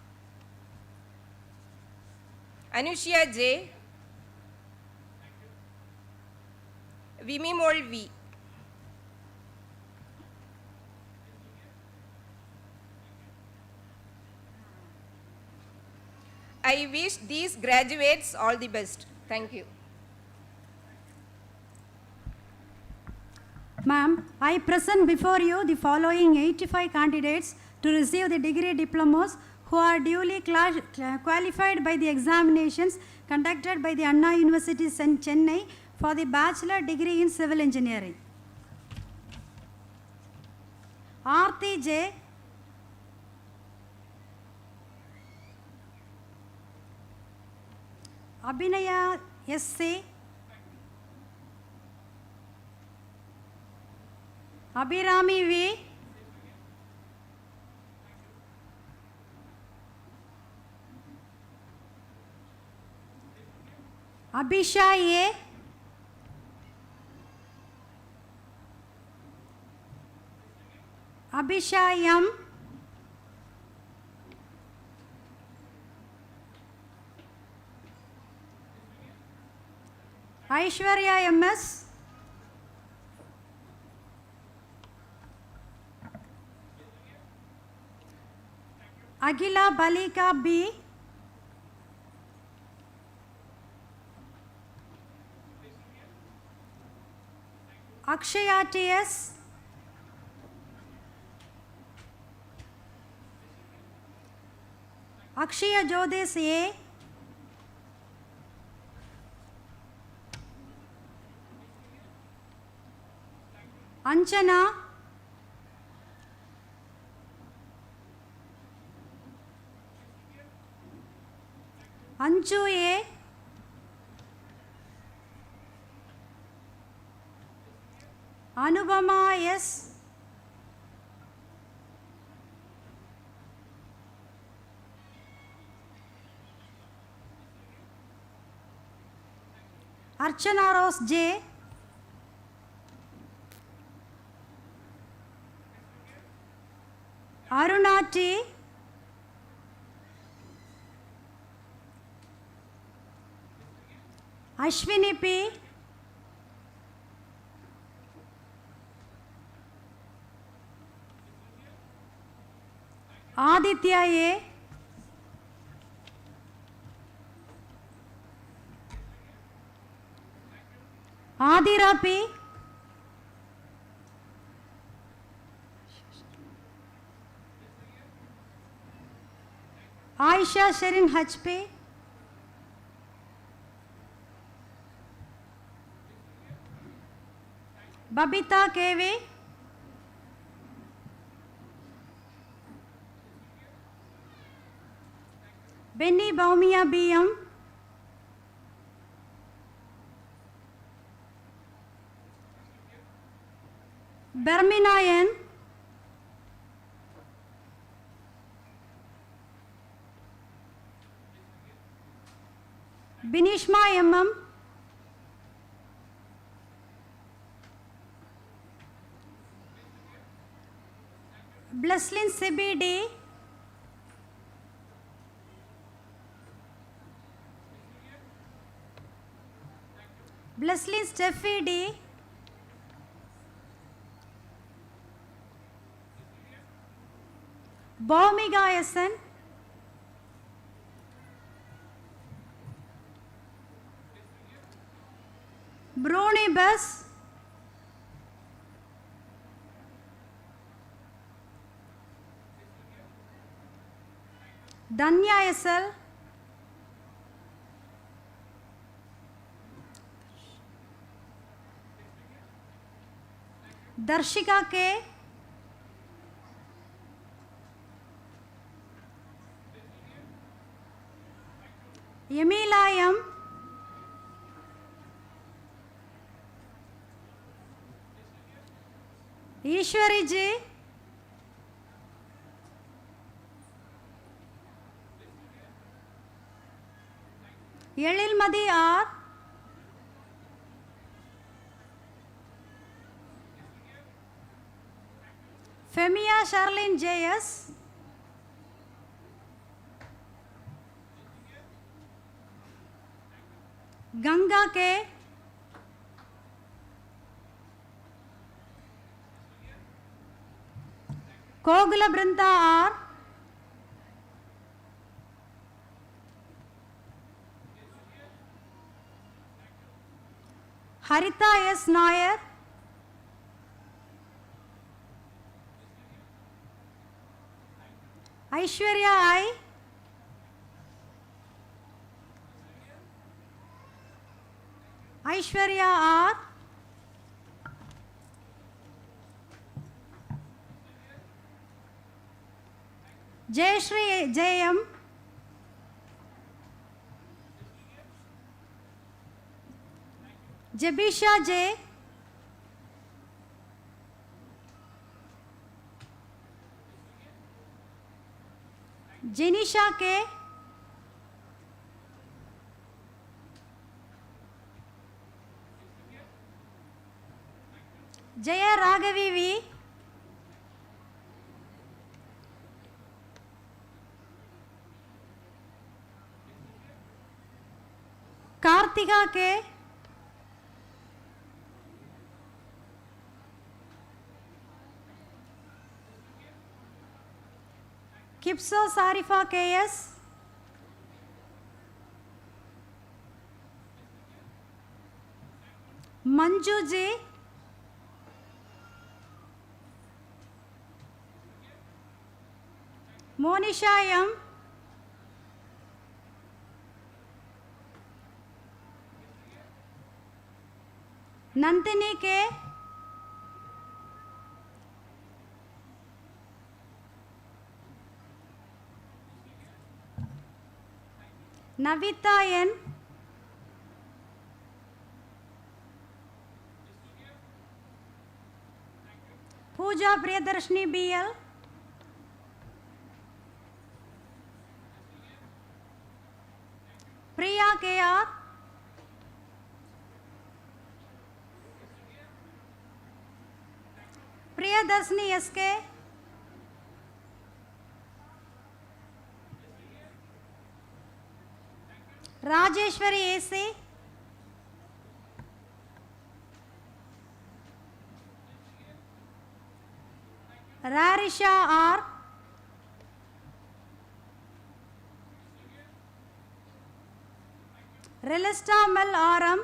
Anushya J. Vimimol V. I wish these graduates all the best. Thank you. Ma'am, I present before you the following 85 candidates to receive the degree diplomas who are duly qualified by the examinations conducted by the Anna University Chennai for the bachelor degree in civil engineering. Aarti J. Abhinaya S.C. Abhirami V. Abhisha A. Abhisha M. Aishwarya M.S. Agila Balika B. Akshaya T.S. Akshaya Jyotis A. Anjana. Anju A. Anubama S. Archana Rose J. Aruna T. Ashwini P. Aditya A. Adira P. Aisha Sherin HP. Babita KV. Benny Baumia BM. Bermina N. Binishma MM. Bleslin CBD. Bleslin Steffi D. Baumiga SN. Brony Bus. Danya SL. Darshika K. Yamila M. Ishwari Ji. Yelilmadi R. Femia Charlene JS. Ganga K. Kogula Branta R. Harita S. Nair. Aishwarya I. Aishwarya R. Jayashree J.M. Jabisha J. Jenisha K. Jaya Raghavi V. Kartika K. Kipso Sarifa KS. Manju J. Monisha M. Nandini K. Navita N. Pooja Priyadarshini BL. Priya KR. Priyadarshini SK. Rajeshwari AC. Rarisha R. Relista Mel RM.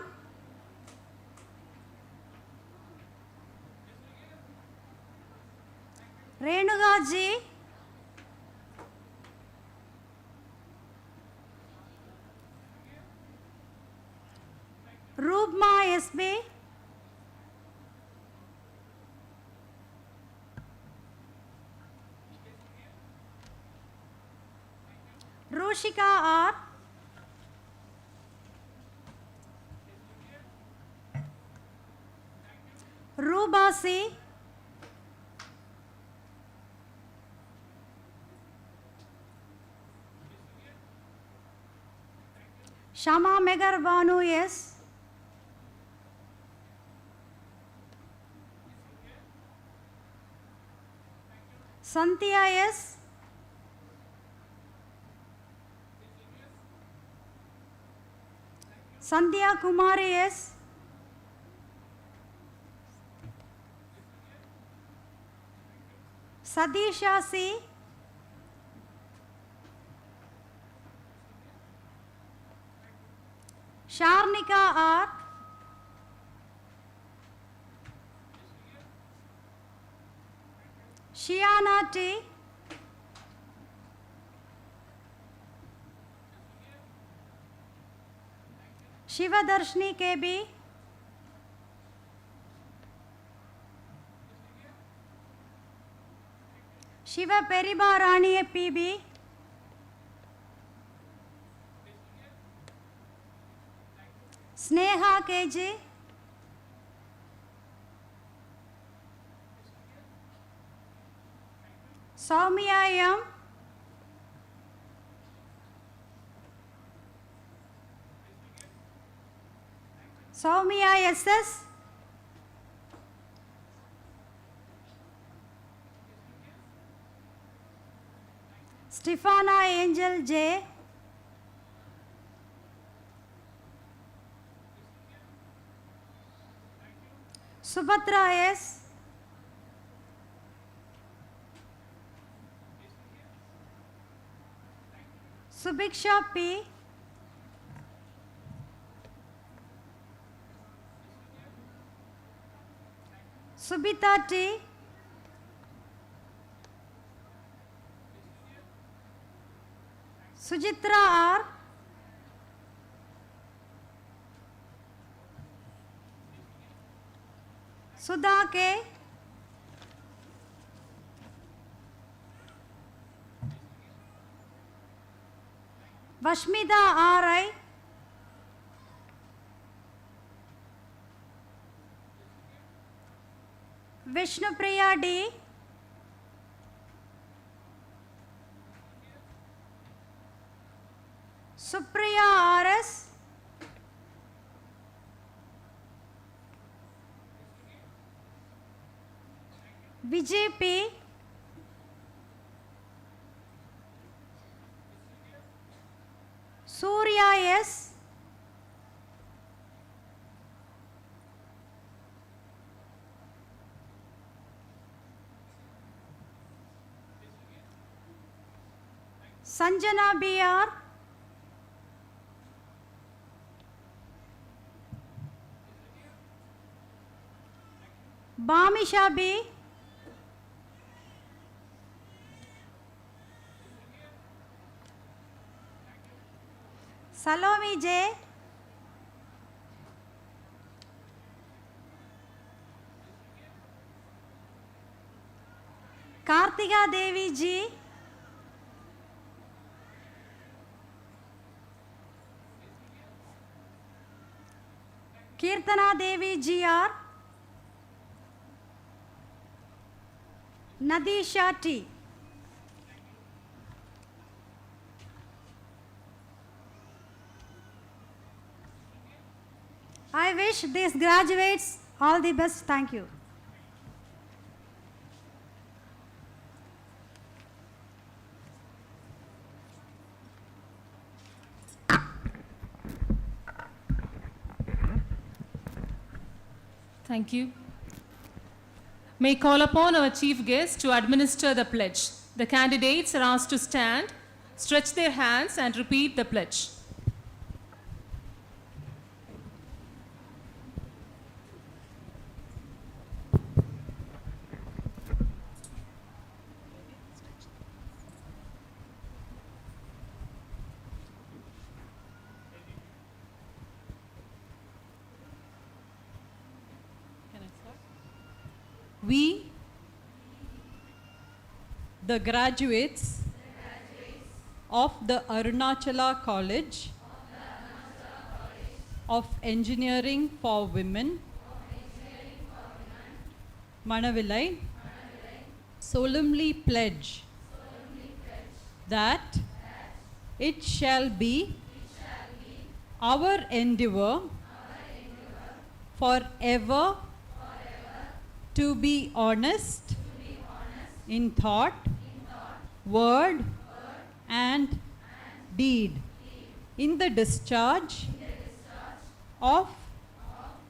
Renuga G. Rubma SB. Rushika R. Ruba C. Shama Megar Banu S. Santhya S. Sandhya Kumari S. Sadisha C. Sharnika R. Shiana T. Shivadarshini KB. Shiva Peribarani PB. Sneha KG. Soumya M. Soumya SS. Stefana Angel J. Subhatra S. Subiksha P. Subita T. Sujitra R. Sudha K. Vashmita R.I. Vishnupriya D. Supriya R.S. Vijay P. Surya S. Sanjana B.R. Bhamisha B. Salome J. Kartika Devi G. Kirtana Devi G.R. Nadisha T. I wish these graduates all the best. Thank you. Thank you. May I call upon our chief guest to administer the pledge. The candidates are asked to stand, stretch their hands and repeat the pledge. We, the graduates of the Arunachala College of Engineering for Women, Manavilai, solemnly pledge that it shall be our endeavor forever to be honest in thought, word, and deed in the discharge of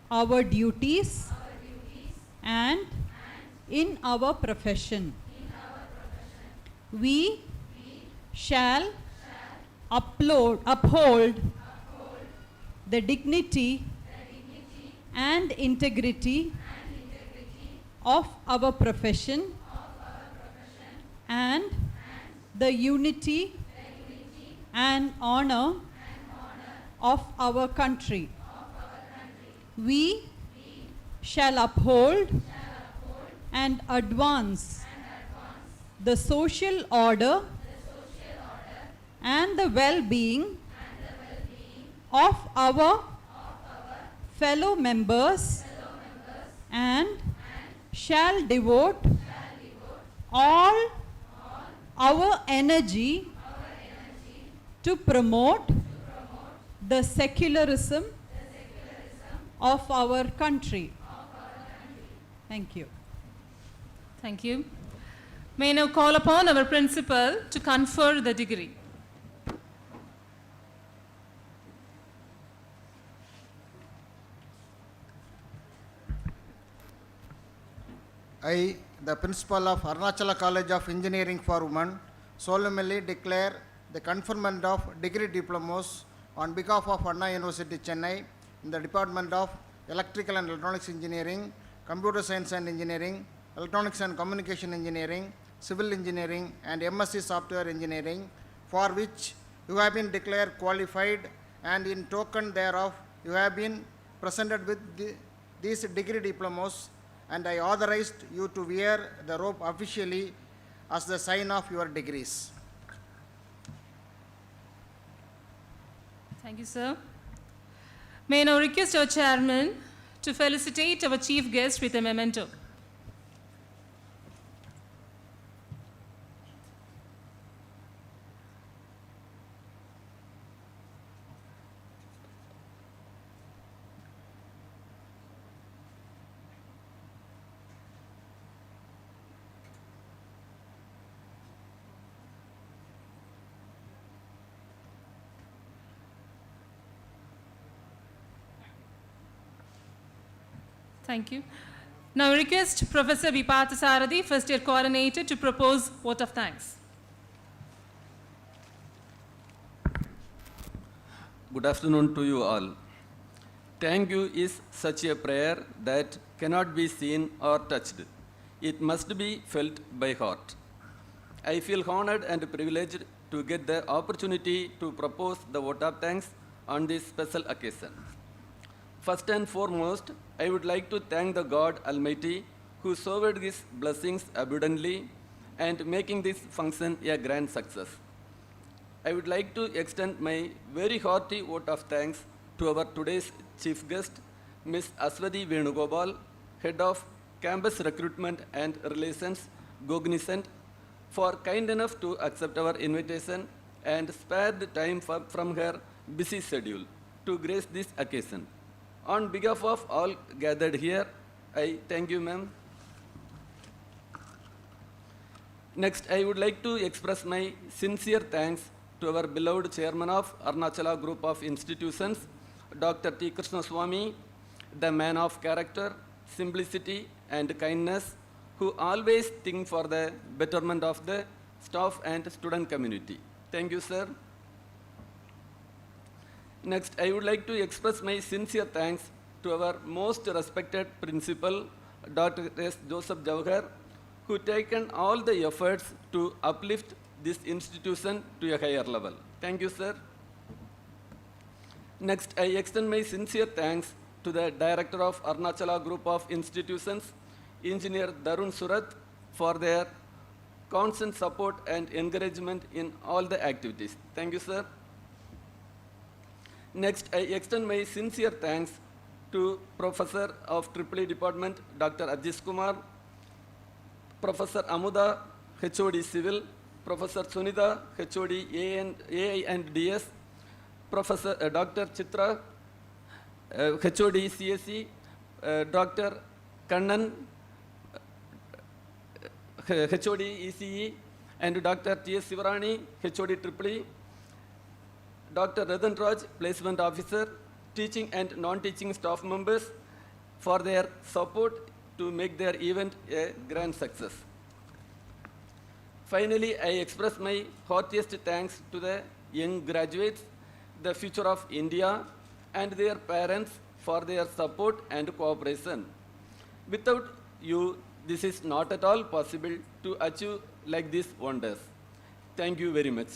our duties and in our profession. We shall uphold the dignity and integrity of our profession and the unity and honor of our country. We shall uphold and advance the social order and the well-being of our fellow members and shall devote all our energy to promote the secularism of our country. Thank you. Thank you. May I now call upon our principal to confer the degree. I, the principal of Arunachala College of Engineering for Women, solemnly declare the conferment of degree diplomas on behalf of Anna University, Chennai, in the Department of Electrical and Electronics Engineering, Computer Science and Engineering, Electronics and Communication Engineering, Civil Engineering, and MSc Software Engineering, for which you have been declared qualified, and in token thereof, you have been presented with these degree diplomas, and I authorized you to wear the robe officially as the sign of your degrees. Thank you, sir. May I now request our chairman to felicitate our chief guest with a memento. Thank you. Now I request Professor V. Sarathi, first year coordinator, to propose vote of thanks. Good afternoon to you all. Thank you is such a prayer that cannot be seen or touched. It must be felt by heart. I feel honored and privileged to get the opportunity to propose the vote of thanks on this special occasion. First and foremost, I would like to thank the God Almighty who showered His blessings abundantly and making this function a grand success. I would like to extend my very hearty vote of thanks to our today's chief guest, Ms. Aswati Venugopal, Head of Campus Recruitment and Relations, Cognizant, for kind enough to accept our invitation and spare the time from her busy schedule to grace this occasion. On behalf of all gathered here, I thank you, ma'am. Next, I would like to express my sincere thanks to our beloved chairman of Arunachala Group of Institutions, Dr. T. Krishnaswamy, the man of character, simplicity, and kindness, who always think for the betterment of the staff and student community. Thank you, sir. Next, I would like to express my sincere thanks to our most respected principal, Dr. S. Joseph Jawahar, who taken all the efforts to uplift this institution to a higher level. Thank you, sir. Next, I extend my sincere thanks to the Director of Arunachala Group of Institutions, Engineer Darun Surat, for their constant support and encouragement in all the activities. Thank you, sir. Next, I extend my sincere thanks to Professor of EEE Department, Dr. Ajis Kumar, Professor Amuda, HOD Civil, Professor Sunita, HOD AI and DS, Professor Dr. Chitra, HOD CSE, Dr. Kannan, HOD ECE, and Dr. T.S. Sivarani, HOD EEE, Dr. Radhan Raj, Placement Officer, teaching and non-teaching staff members for their support to make their event a grand success. Finally, I express my heartiest thanks to the young graduates, the future of India, and their parents for their support and cooperation. Without you, this is not at all possible to achieve like these wonders. Thank you very much.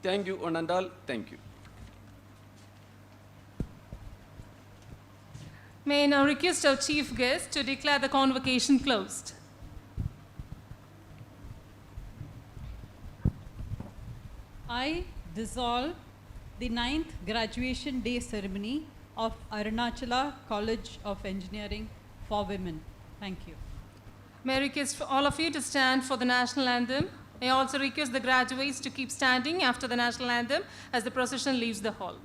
Thank you, one and all. Thank you. May I now request our chief guest to declare the convocation closed. I dissolve the 9th graduation day ceremony of Arunachala College of Engineering for Women. Thank you. May I request for all of you to stand for the national anthem. May I also request the graduates to keep standing after the national anthem as the procession leaves the hall.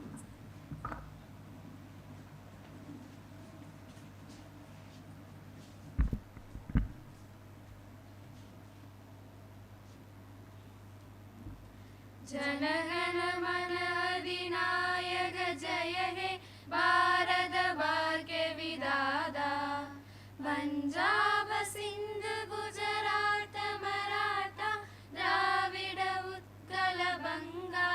जनगण मन अधिनायक जय हे भारत भाग्य विधाता वंजा पंजाब सिंध गुजरात मराठा द्राविड उत्कल बंगा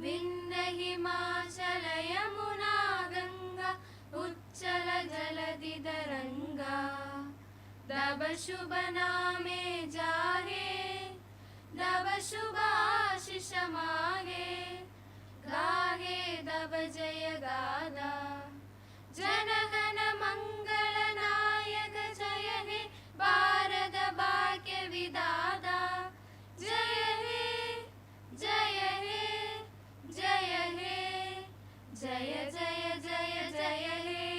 विंध्य हिमाचल यमुना गंगा उच्चल जलधि तरंगा दब शुभ नामे जागे दब शुभ आशीष मागे गाहे दब जय गादा जनगण मंगल नायक जय हे भारत भाग्य विधाता जय हे जय हे जय हे जय जय जय जय हे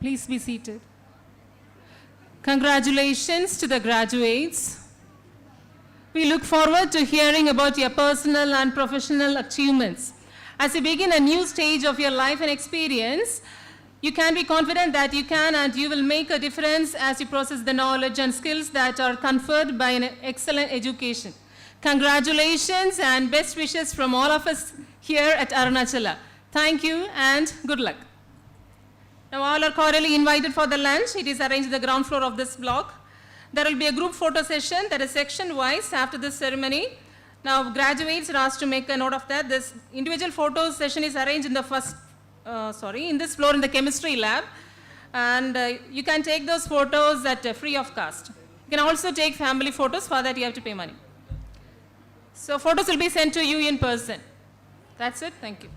Please be seated. Congratulations to the graduates. We look forward to hearing about your personal and professional achievements. As you begin a new stage of your life and experience, you can be confident that you can and you will make a difference as you process the knowledge and skills that are conferred by an excellent education. Congratulations and best wishes from all of us here at Arunachala. Thank you and good luck. Now all are cordially invited for the lunch. It is arranged in the ground floor of this block. There will be a group photo session that is section wise after this ceremony. Now graduates are asked to make a note of that. This individual photo session is arranged in the in this floor in the chemistry lab. And you can take those photos at free of cost. You can also take family photos. For that you have to pay money. So photos will be sent to you in person. That's it. Thank you.